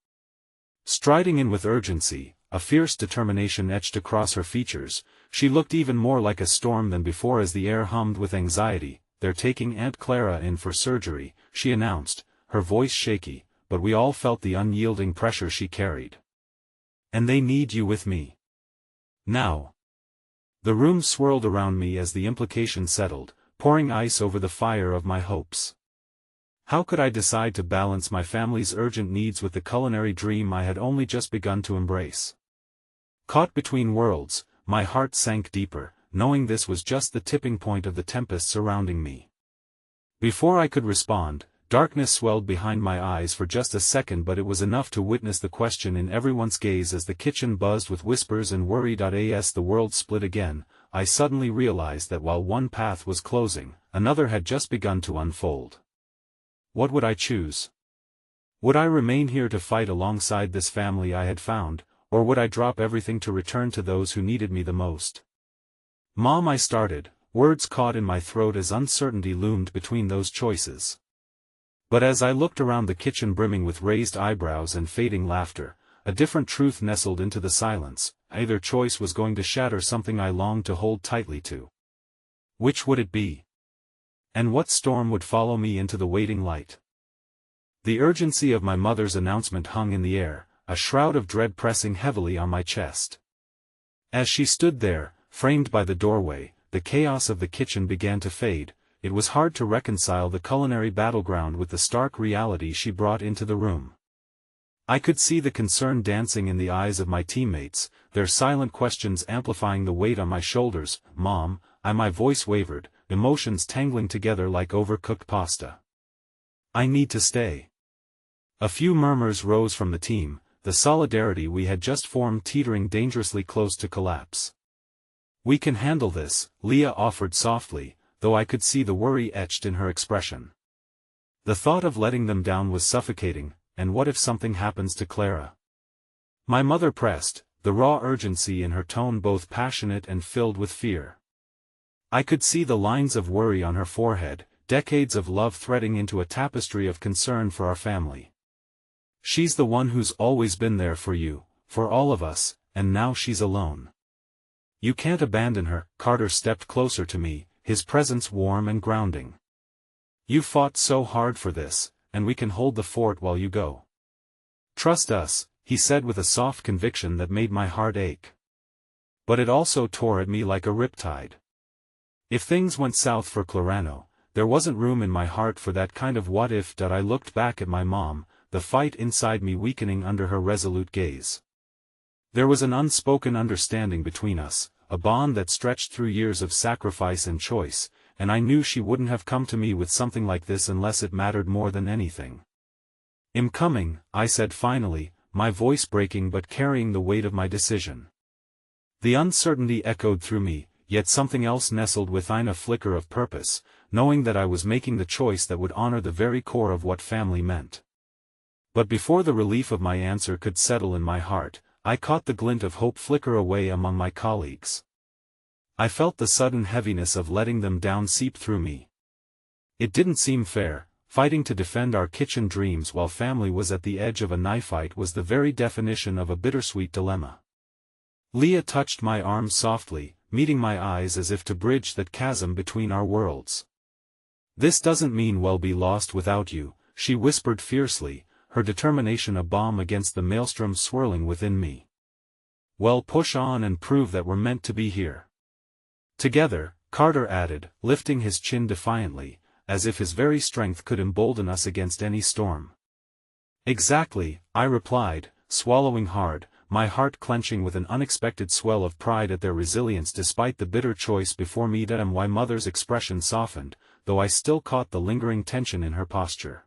A: Striding in with urgency, a fierce determination etched across her features, she looked even more like a storm than before as the air hummed with anxiety. They're taking Aunt Clara in for surgery, she announced, her voice shaky, but we all felt the unyielding pressure she carried. And they need you with me. Now. The room swirled around me as the implication settled, pouring ice over the fire of my hopes. How could I decide to balance my family's urgent needs with the culinary dream I had only just begun to embrace? Caught between worlds, my heart sank deeper, knowing this was just the tipping point of the tempest surrounding me. Before I could respond, darkness swelled behind my eyes for just a second, but it was enough to witness the question in everyone's gaze as the kitchen buzzed with whispers and worry. As the world split again, I suddenly realized that while one path was closing, another had just begun to unfold. What would I choose? Would I remain here to fight alongside this family I had found, or would I drop everything to return to those who needed me the most? Mom, I started, words caught in my throat as uncertainty loomed between those choices. But as I looked around the kitchen brimming with raised eyebrows and fading laughter, a different truth nestled into the silence. Either choice was going to shatter something I longed to hold tightly to. Which would it be? And what storm would follow me into the waiting light? The urgency of my mother's announcement hung in the air, a shroud of dread pressing heavily on my chest. As she stood there, framed by the doorway, the chaos of the kitchen began to fade. It was hard to reconcile the culinary battleground with the stark reality she brought into the room. I could see the concern dancing in the eyes of my teammates, their silent questions amplifying the weight on my shoulders. Mom, my voice wavered, emotions tangling together like overcooked pasta. I need to stay. A few murmurs rose from the team, the solidarity we had just formed teetering dangerously close to collapse. We can handle this, Leah offered softly, though I could see the worry etched in her expression. The thought of letting them down was suffocating. And what if something happens to Clara? My mother pressed, the raw urgency in her tone both passionate and filled with fear. I could see the lines of worry on her forehead, decades of love threading into a tapestry of concern for our family. She's the one who's always been there for you, for all of us, and now she's alone. You can't abandon her. Carter stepped closer to me, his presence warm and grounding. You fought so hard for this, and we can hold the fort while you go. Trust us, he said with a soft conviction that made my heart ache. But it also tore at me like a riptide. If things went south for Clarano, there wasn't room in my heart for that kind of what if. I looked back at my mom, the fight inside me weakening under her resolute gaze. There was an unspoken understanding between us, a bond that stretched through years of sacrifice and choice, and I knew she wouldn't have come to me with something like this unless it mattered more than anything. I'm coming, I said finally, my voice breaking but carrying the weight of my decision. The uncertainty echoed through me, yet something else nestled within, a flicker of purpose, knowing that I was making the choice that would honor the very core of what family meant. But before the relief of my answer could settle in my heart, I caught the glint of hope flicker away among my colleagues. I felt the sudden heaviness of letting them down seep through me. It didn't seem fair. Fighting to defend our kitchen dreams while family was at the edge of a knife fight was the very definition of a bittersweet dilemma. Leah touched my arm softly, meeting my eyes as if to bridge that chasm between our worlds. "This doesn't mean we'll be lost without you," she whispered fiercely, her determination a bomb against the maelstrom swirling within me. "Well, push on and prove that we're meant to be here together," Carter added, lifting his chin defiantly, as if his very strength could embolden us against any storm. "Exactly," I replied, swallowing hard, my heart clenching with an unexpected swell of pride at their resilience despite the bitter choice before me. My mother's expression softened, though I still caught the lingering tension in her posture.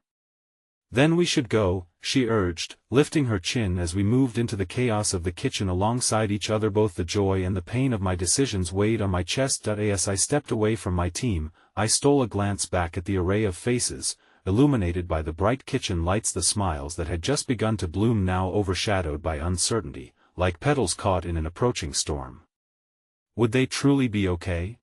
A: "Then we should go," she urged, lifting her chin as we moved into the chaos of the kitchen alongside each other. Both the joy and the pain of my decisions weighed on my chest. As I stepped away from my team, I stole a glance back at the array of faces, illuminated by the bright kitchen lights. The smiles that had just begun to bloom now overshadowed by uncertainty, like petals caught in an approaching storm. Would they truly be okay?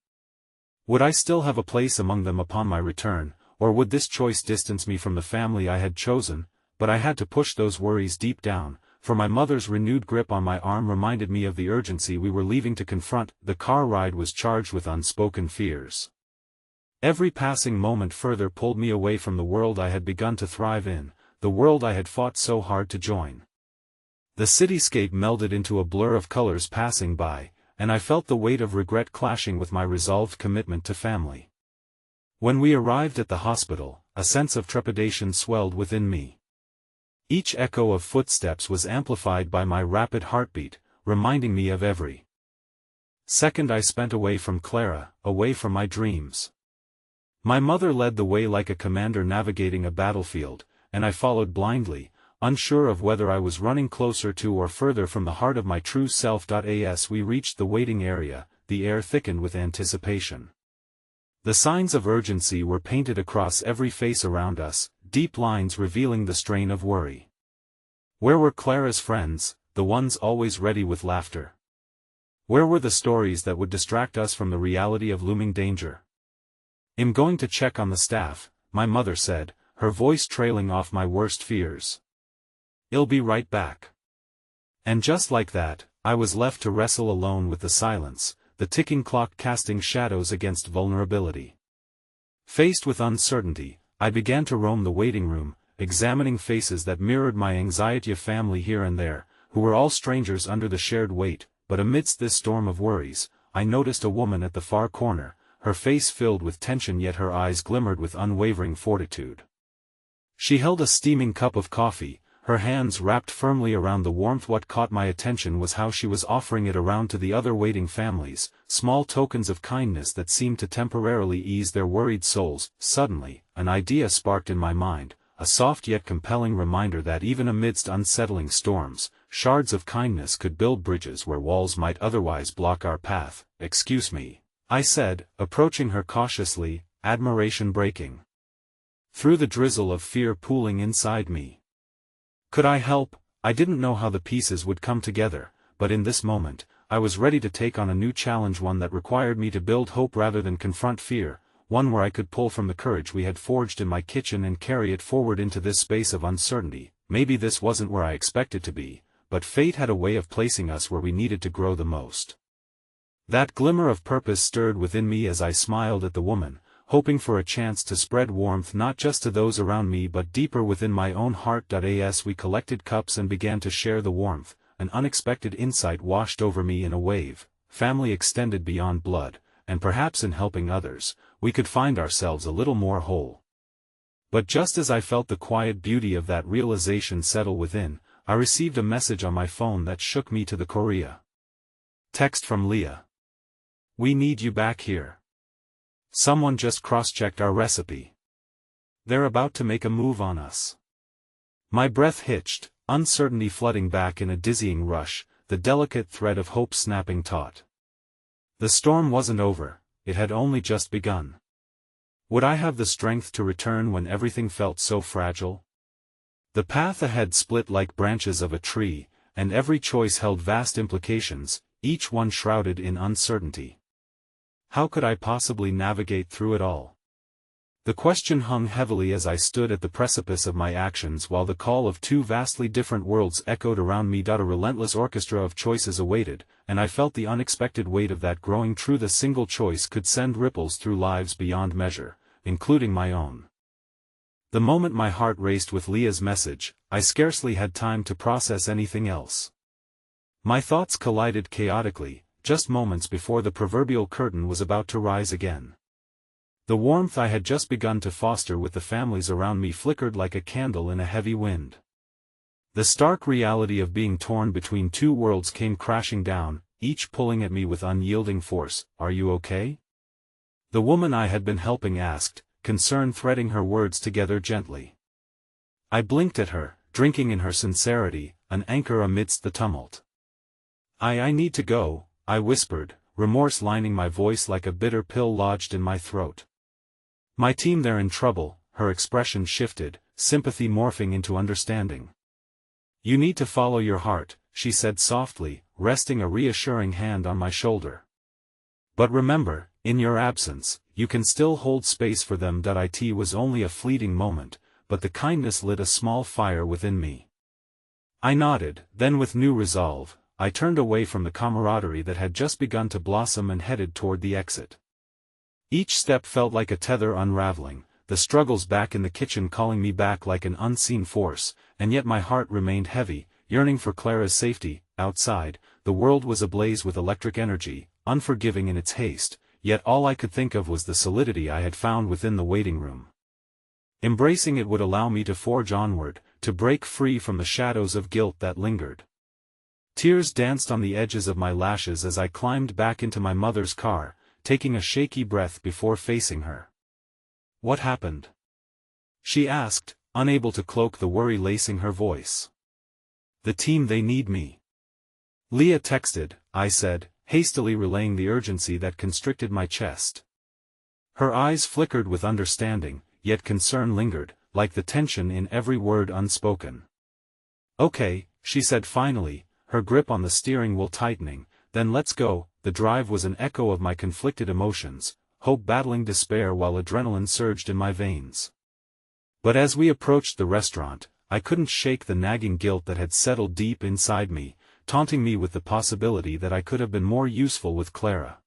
A: Would I still have a place among them upon my return? Or would this choice distance me from the family I had chosen? But I had to push those worries deep down, for my mother's renewed grip on my arm reminded me of the urgency we were leaving to confront. The car ride was charged with unspoken fears. Every passing moment further pulled me away from the world I had begun to thrive in, the world I had fought so hard to join. The cityscape melded into a blur of colors passing by, and I felt the weight of regret clashing with my resolved commitment to family. When we arrived at the hospital, a sense of trepidation swelled within me. Each echo of footsteps was amplified by my rapid heartbeat, reminding me of every second I spent away from Clara, away from my dreams. My mother led the way like a commander navigating a battlefield, and I followed blindly, unsure of whether I was running closer to or further from the heart of my true self. As we reached the waiting area, the air thickened with anticipation. The signs of urgency were painted across every face around us, deep lines revealing the strain of worry. Where were Clara's friends, the ones always ready with laughter? Where were the stories that would distract us from the reality of looming danger? "I'm going to check on the staff," my mother said, her voice trailing off my worst fears. "I'll be right back." And just like that, I was left to wrestle alone with the silence, the ticking clock casting shadows against vulnerability. Faced with uncertainty, I began to roam the waiting room, examining faces that mirrored my anxiety. A family here and there, who were all strangers under the shared weight. But amidst this storm of worries, I noticed a woman at the far corner, her face filled with tension yet her eyes glimmered with unwavering fortitude. She held a steaming cup of coffee, her hands wrapped firmly around the warmth. What caught my attention was how she was offering it around to the other waiting families, small tokens of kindness that seemed to temporarily ease their worried souls. Suddenly, an idea sparked in my mind, a soft yet compelling reminder that even amidst unsettling storms, shards of kindness could build bridges where walls might otherwise block our path. "Excuse me," I said, approaching her cautiously, admiration breaking through the drizzle of fear pooling inside me. Could I help? I didn't know how the pieces would come together, but in this moment, I was ready to take on a new challenge, one that required me to build hope rather than confront fear, one where I could pull from the courage we had forged in my kitchen and carry it forward into this space of uncertainty. Maybe this wasn't where I expected to be, but fate had a way of placing us where we needed to grow the most. That glimmer of purpose stirred within me as I smiled at the woman, hoping for a chance to spread warmth not just to those around me but deeper within my own heart. As we collected cups and began to share the warmth, an unexpected insight washed over me in a wave. Family extended beyond blood, and perhaps in helping others, we could find ourselves a little more whole. But just as I felt the quiet beauty of that realization settle within, I received a message on my phone that shook me to the core. Text from Leah. "We need you back here. Someone just cross-checked our recipe. They're about to make a move on us." My breath hitched, uncertainty flooding back in a dizzying rush, the delicate thread of hope snapping taut. The storm wasn't over, it had only just begun. Would I have the strength to return when everything felt so fragile? The path ahead split like branches of a tree, and every choice held vast implications, each one shrouded in uncertainty. How could I possibly navigate through it all? The question hung heavily as I stood at the precipice of my actions while the call of two vastly different worlds echoed around me. A relentless orchestra of choices awaited, and I felt the unexpected weight of that growing truth: a single choice could send ripples through lives beyond measure, including my own. The moment my heart raced with Leah's message, I scarcely had time to process anything else. My thoughts collided chaotically, just moments before the proverbial curtain was about to rise again. The warmth I had just begun to foster with the families around me flickered like a candle in a heavy wind. The stark reality of being torn between two worlds came crashing down, each pulling at me with unyielding force. "Are you okay?" the woman I had been helping asked, concern threading her words together gently. I blinked at her, drinking in her sincerity, an anchor amidst the tumult. I need to go," I whispered, remorse lining my voice like a bitter pill lodged in my throat. "My team, they're in trouble." Her expression shifted, sympathy morphing into understanding. "You need to follow your heart," she said softly, resting a reassuring hand on my shoulder. "But remember, in your absence, you can still hold space for them." It was only a fleeting moment, but the kindness lit a small fire within me. I nodded, then with new resolve, I turned away from the camaraderie that had just begun to blossom and headed toward the exit. Each step felt like a tether unraveling, the struggles back in the kitchen calling me back like an unseen force, and yet my heart remained heavy, yearning for Clara's safety. Outside, the world was ablaze with electric energy, unforgiving in its haste, yet all I could think of was the solidity I had found within the waiting room. Embracing it would allow me to forge onward, to break free from the shadows of guilt that lingered. Tears danced on the edges of my lashes as I climbed back into my mother's car, taking a shaky breath before facing her. "What happened?" she asked, unable to cloak the worry lacing her voice. "The team, they need me." "Leah texted," I said, hastily relaying the urgency that constricted my chest. Her eyes flickered with understanding, yet concern lingered, like the tension in every word unspoken. "Okay," she said finally, her grip on the steering wheel tightening, "then let's go." The drive was an echo of my conflicted emotions, hope battling despair while adrenaline surged in my veins. But as we approached the restaurant, I couldn't shake the nagging guilt that had settled deep inside me, taunting me with the possibility that I could have been more useful with Clara.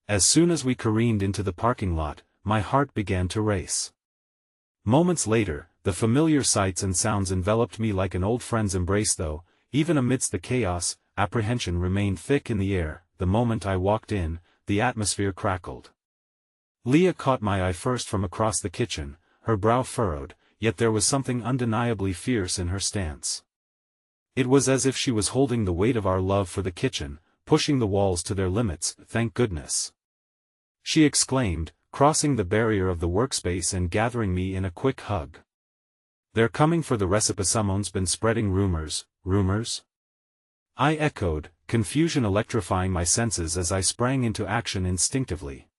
A: As soon as we careened into the parking lot, my heart began to race. Moments later, the familiar sights and sounds enveloped me like an old friend's embrace, though, even amidst the chaos, apprehension remained thick in the air. The moment I walked in, the atmosphere crackled. Leah caught my eye first from across the kitchen, her brow furrowed, yet there was something undeniably fierce in her stance. It was as if she was holding the weight of our love for the kitchen, pushing the walls to their limits. "Thank goodness!" she exclaimed, crossing the barrier of the workspace and gathering me in a quick hug. "They're coming for the recipe. Someone's been spreading rumors." "Rumors?" I echoed, confusion electrifying my senses as I sprang into action instinctively.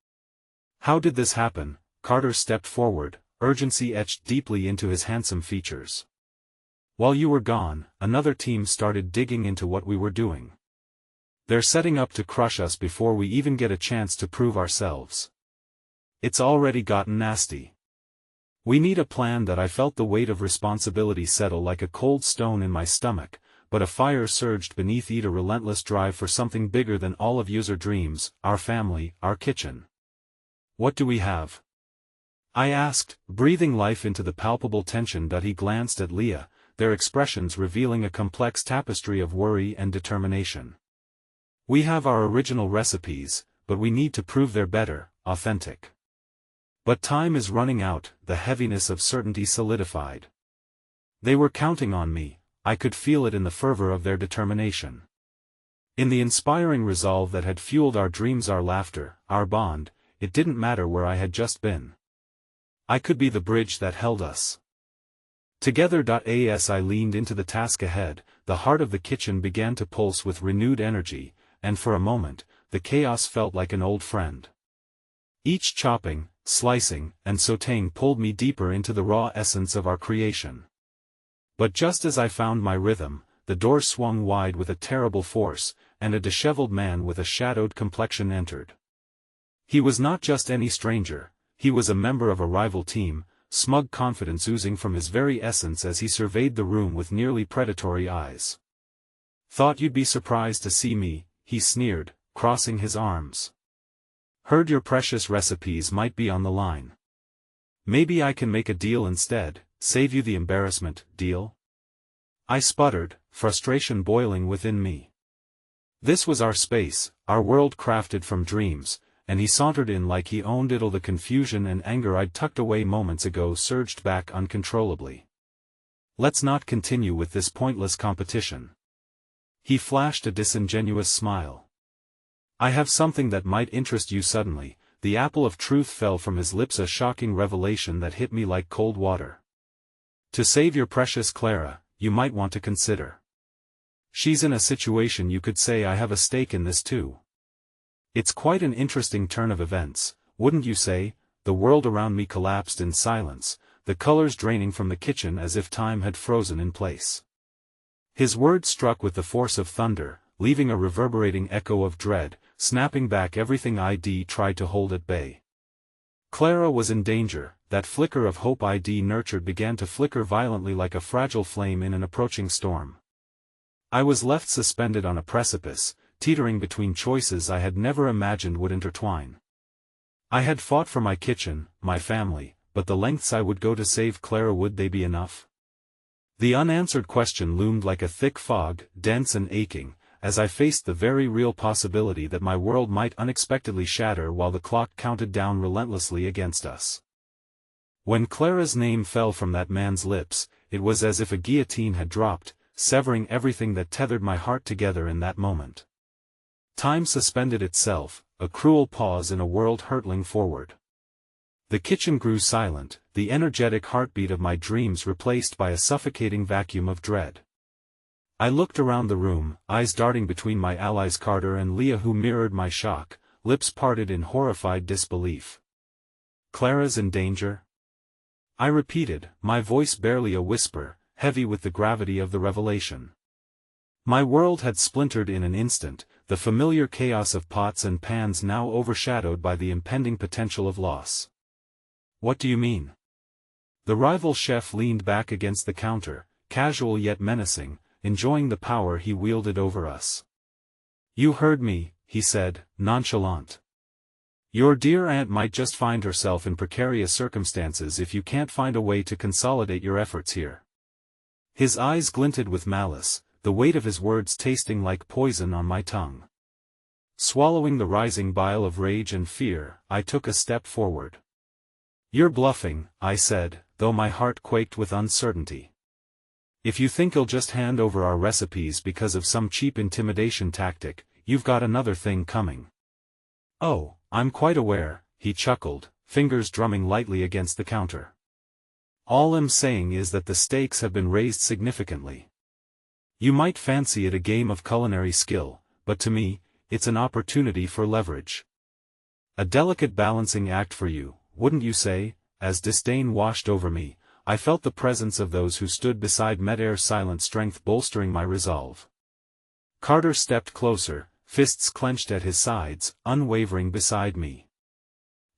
A: "How did this happen?" Carter stepped forward, urgency etched deeply into his handsome features. "While you were gone, another team started digging into what we were doing. They're setting up to crush us before we even get a chance to prove ourselves. It's already gotten nasty. We need a plan." That I felt the weight of responsibility settle like a cold stone in my stomach, but a fire surged beneath it, a relentless drive for something bigger than all of our dreams, our family, our kitchen. "What do we have?" I asked, breathing life into the palpable tension. He glanced at Leah, their expressions revealing a complex tapestry of worry and determination. "We have our original recipes, but we need to prove they're better, authentic. But time is running out." The heaviness of certainty solidified. They were counting on me. I could feel it in the fervor of their determination. In the inspiring resolve that had fueled our dreams, our laughter, our bond. It didn't matter where I had just been. I could be the bridge that held us together. As I leaned into the task ahead, the heart of the kitchen began to pulse with renewed energy, and for a moment, the chaos felt like an old friend. Each chopping, slicing, and sautéing pulled me deeper into the raw essence of our creation. But just as I found my rhythm, the door swung wide with a terrible force, and a disheveled man with a shadowed complexion entered. He was not just any stranger, he was a member of a rival team, smug confidence oozing from his very essence as he surveyed the room with nearly predatory eyes. "Thought you'd be surprised to see me," he sneered, crossing his arms. "Heard your precious recipes might be on the line. Maybe I can make a deal instead, save you the embarrassment." "Deal?" I sputtered, frustration boiling within me. This was our space, our world crafted from dreams, and he sauntered in like he owned it. All the confusion and anger I'd tucked away moments ago surged back uncontrollably. "Let's not continue with this pointless competition." He flashed a disingenuous smile. "I have something that might interest you." Suddenly, the apple of truth fell from his lips, a shocking revelation that hit me like cold water. "To save your precious Clara, you might want to consider. She's in a situation you could say I have a stake in this too. It's quite an interesting turn of events, wouldn't you say?" The world around me collapsed in silence, the colors draining from the kitchen as if time had frozen in place. His words struck with the force of thunder, leaving a reverberating echo of dread, snapping back everything I'd tried to hold at bay. Clara was in danger. That flicker of hope I'd nurtured began to flicker violently like a fragile flame in an approaching storm. I was left suspended on a precipice, teetering between choices I had never imagined would intertwine. I had fought for my kitchen, my family, but the lengths I would go to save Clara, would they be enough? The unanswered question loomed like a thick fog, dense and aching, as I faced the very real possibility that my world might unexpectedly shatter while the clock counted down relentlessly against us. When Clara's name fell from that man's lips, it was as if a guillotine had dropped, severing everything that tethered my heart together in that moment. Time suspended itself, a cruel pause in a world hurtling forward. The kitchen grew silent, the energetic heartbeat of my dreams replaced by a suffocating vacuum of dread. I looked around the room, eyes darting between my allies Carter and Leah, who mirrored my shock, lips parted in horrified disbelief. "Clara's in danger?" I repeated, my voice barely a whisper, heavy with the gravity of the revelation. My world had splintered in an instant, the familiar chaos of pots and pans now overshadowed by the impending potential of loss. "What do you mean?" The rival chef leaned back against the counter, casual yet menacing, enjoying the power he wielded over us. "You heard me," he said, nonchalant. "Your dear aunt might just find herself in precarious circumstances if you can't find a way to consolidate your efforts here." His eyes glinted with malice, the weight of his words tasting like poison on my tongue. Swallowing the rising bile of rage and fear, I took a step forward. "You're bluffing," I said, though my heart quaked with uncertainty. "If you think you'll just hand over our recipes because of some cheap intimidation tactic, you've got another thing coming." "Oh, I'm quite aware," he chuckled, fingers drumming lightly against the counter. "All I'm saying is that the stakes have been raised significantly. You might fancy it a game of culinary skill, but to me, it's an opportunity for leverage. A delicate balancing act for you, wouldn't you say?" As disdain washed over me, I felt the presence of those who stood beside me, their silent strength bolstering my resolve. Carter stepped closer, fists clenched at his sides, unwavering beside me.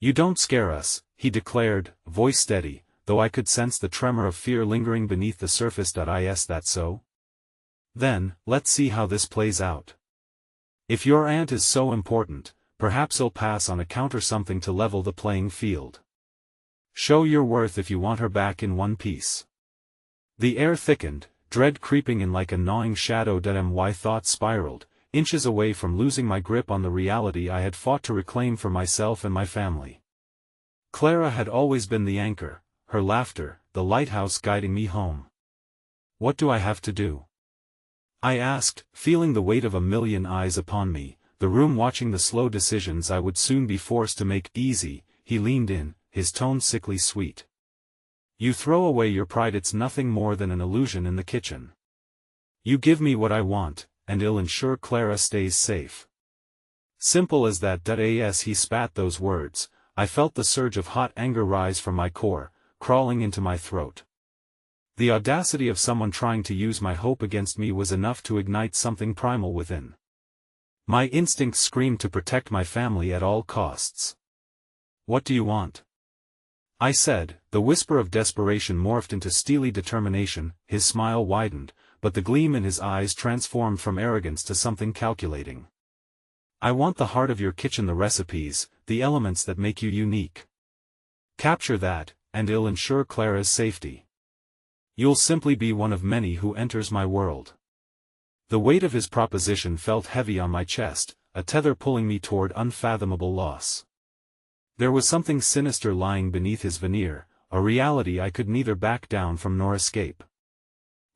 A: "You don't scare us," he declared, voice steady, though I could sense the tremor of fear lingering beneath the surface. "Is that so? Then, let's see how this plays out. If your aunt is so important, perhaps I'll pass on a counter, something to level the playing field. Show your worth if you want her back in one piece." The air thickened, dread creeping in like a gnawing shadow. My thoughts spiraled, inches away from losing my grip on the reality I had fought to reclaim for myself and my family. Clara had always been the anchor, her laughter, the lighthouse guiding me home. "What do I have to do?" I asked, feeling the weight of a million eyes upon me, the room watching the slow decisions I would soon be forced to make. "Easy," he leaned in, his tone sickly sweet. "You throw away your pride, it's nothing more than an illusion in the kitchen. You give me what I want, and it'll ensure Clara stays safe. Simple as that. As he spat those words, I felt the surge of hot anger rise from my core, crawling into my throat. The audacity of someone trying to use my hope against me was enough to ignite something primal within. My instincts screamed to protect my family at all costs. "What do you want?" I said. The whisper of desperation morphed into steely determination. His smile widened, but the gleam in his eyes transformed from arrogance to something calculating. "I want the heart of your kitchen, the recipes, the elements that make you unique. Capture that, and it'll ensure Clara's safety. You'll simply be one of many who enters my world." The weight of his proposition felt heavy on my chest, a tether pulling me toward unfathomable loss. There was something sinister lying beneath his veneer, a reality I could neither back down from nor escape.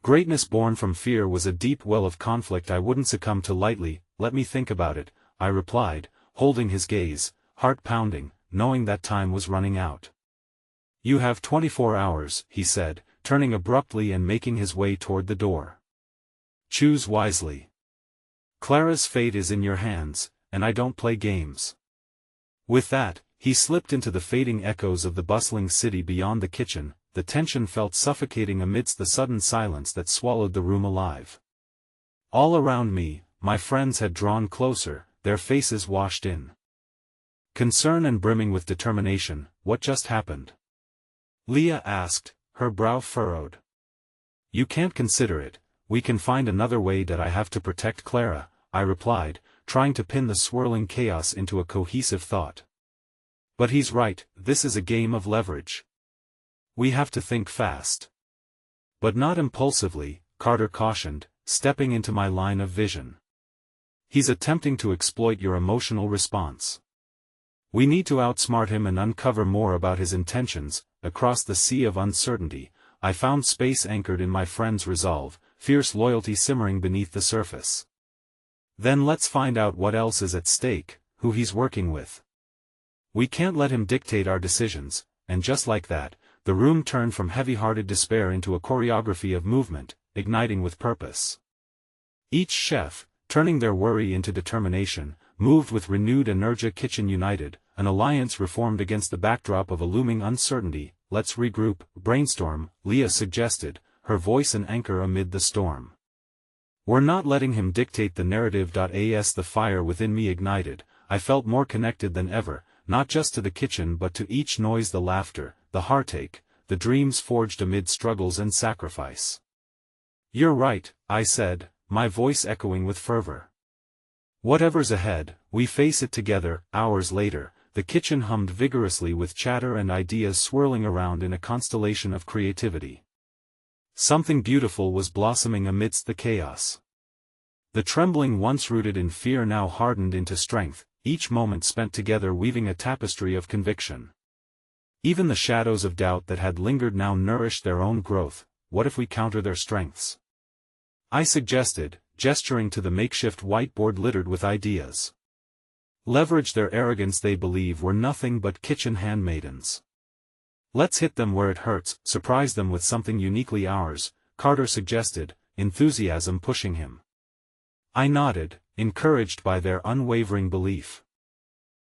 A: Greatness born from fear was a deep well of conflict I wouldn't succumb to lightly. "Let me think about it," I replied, holding his gaze, heart pounding, knowing that time was running out. "You have 24 hours, he said, turning abruptly and making his way toward the door. "Choose wisely. Clara's fate is in your hands, and I don't play games." With that, he slipped into the fading echoes of the bustling city beyond the kitchen. The tension felt suffocating amidst the sudden silence that swallowed the room alive. All around me, my friends had drawn closer, their faces washed in concern and brimming with determination. "What just happened?" Leah asked, her brow furrowed. "You can't consider it. We can find another way. That I have to protect Clara," I replied, trying to pin the swirling chaos into a cohesive thought. "But he's right, this is a game of leverage. We have to think fast." "But not impulsively," Carter cautioned, stepping into my line of vision. "He's attempting to exploit your emotional response. We need to outsmart him and uncover more about his intentions." Across the sea of uncertainty, I found space anchored in my friend's resolve, fierce loyalty simmering beneath the surface. "Then let's find out what else is at stake, who he's working with. We can't let him dictate our decisions." And just like that, the room turned from heavy-hearted despair into a choreography of movement, igniting with purpose. Each chef, turning their worry into determination, moved with renewed energy. Kitchen united, an alliance reformed against the backdrop of a looming uncertainty. "Let's regroup, brainstorm," Leah suggested, her voice an anchor amid the storm. "We're not letting him dictate the narrative." As the fire within me ignited, I felt more connected than ever, not just to the kitchen but to each noise, the laughter, the heartache, the dreams forged amid struggles and sacrifice. "You're right," I said, my voice echoing with fervor. "Whatever's ahead, we face it together." Hours later, the kitchen hummed vigorously with chatter and ideas swirling around in a constellation of creativity. Something beautiful was blossoming amidst the chaos. The trembling once rooted in fear now hardened into strength, each moment spent together weaving a tapestry of conviction. Even the shadows of doubt that had lingered now nourished their own growth. "What if we counter their strengths?" I suggested, gesturing to the makeshift whiteboard littered with ideas. "Leverage their arrogance. They believe we're nothing but kitchen handmaidens. Let's hit them where it hurts, surprise them with something uniquely ours," Carter suggested, enthusiasm pushing him. I nodded, encouraged by their unwavering belief.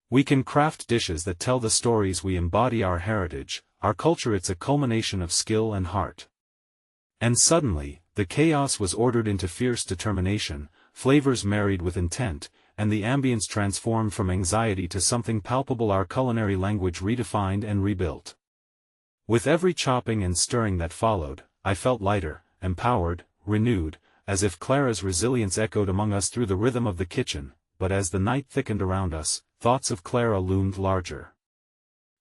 A: "We can craft dishes that tell the stories we embody, our heritage, our culture. It's a culmination of skill and heart." And suddenly, the chaos was ordered into fierce determination, flavors married with intent, and the ambience transformed from anxiety to something palpable, our culinary language redefined and rebuilt. With every chopping and stirring that followed, I felt lighter, empowered, renewed, as if Clara's resilience echoed among us through the rhythm of the kitchen. But as the night thickened around us, thoughts of Clara loomed larger.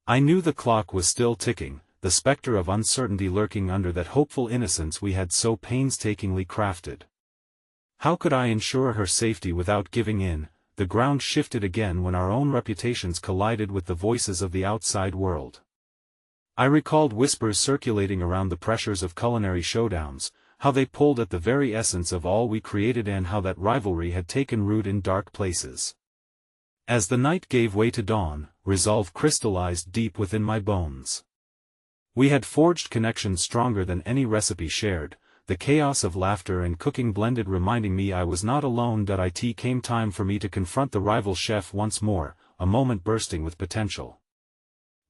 A: I knew the clock was still ticking, the specter of uncertainty lurking under that hopeful innocence we had so painstakingly crafted. How could I ensure her safety without giving in? The ground shifted again when our own reputations collided with the voices of the outside world. I recalled whispers circulating around the pressures of culinary showdowns, how they pulled at the very essence of all we created and how that rivalry had taken root in dark places. As the night gave way to dawn, resolve crystallized deep within my bones. We had forged connections stronger than any recipe shared, the chaos of laughter and cooking blended, reminding me I was not alone. It came time for me to confront the rival chef once more, a moment bursting with potential.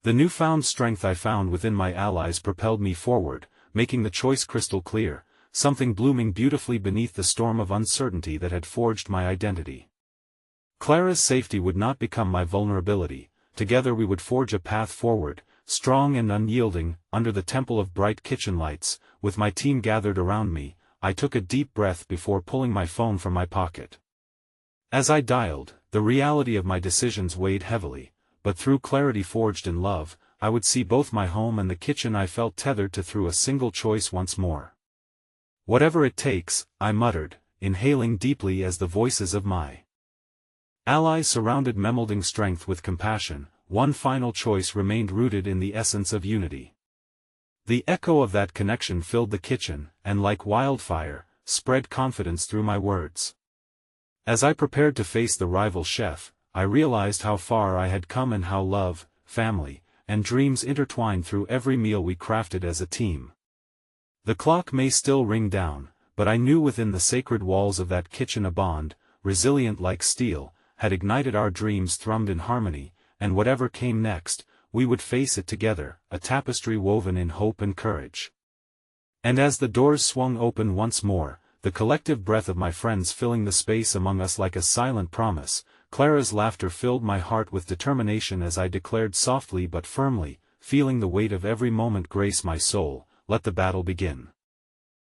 A: The newfound strength I found within my allies propelled me forward, making the choice crystal clear, something blooming beautifully beneath the storm of uncertainty that had forged my identity. Clara's safety would not become my vulnerability. Together we would forge a path forward, strong and unyielding, under the temple of bright kitchen lights. With my team gathered around me, I took a deep breath before pulling my phone from my pocket. As I dialed, the reality of my decisions weighed heavily, but through clarity forged in love, I would see both my home and the kitchen I felt tethered to through a single choice once more. Whatever it takes, I muttered, inhaling deeply as the voices of my allies surrounded, melding strength with compassion. One final choice remained, rooted in the essence of unity. The echo of that connection filled the kitchen, and like wildfire, spread confidence through my words. As I prepared to face the rival chef, I realized how far I had come and how love, family, and dreams intertwined through every meal we crafted as a team. The clock may still ring down, but I knew within the sacred walls of that kitchen a bond, resilient like steel, had ignited. Our dreams thrummed in harmony, and whatever came next, we would face it together, a tapestry woven in hope and courage. And as the doors swung open once more, the collective breath of my friends filling the space among us like a silent promise, Clara's laughter filled my heart with determination as I declared softly but firmly, feeling the weight of every moment grace my soul, let the battle begin.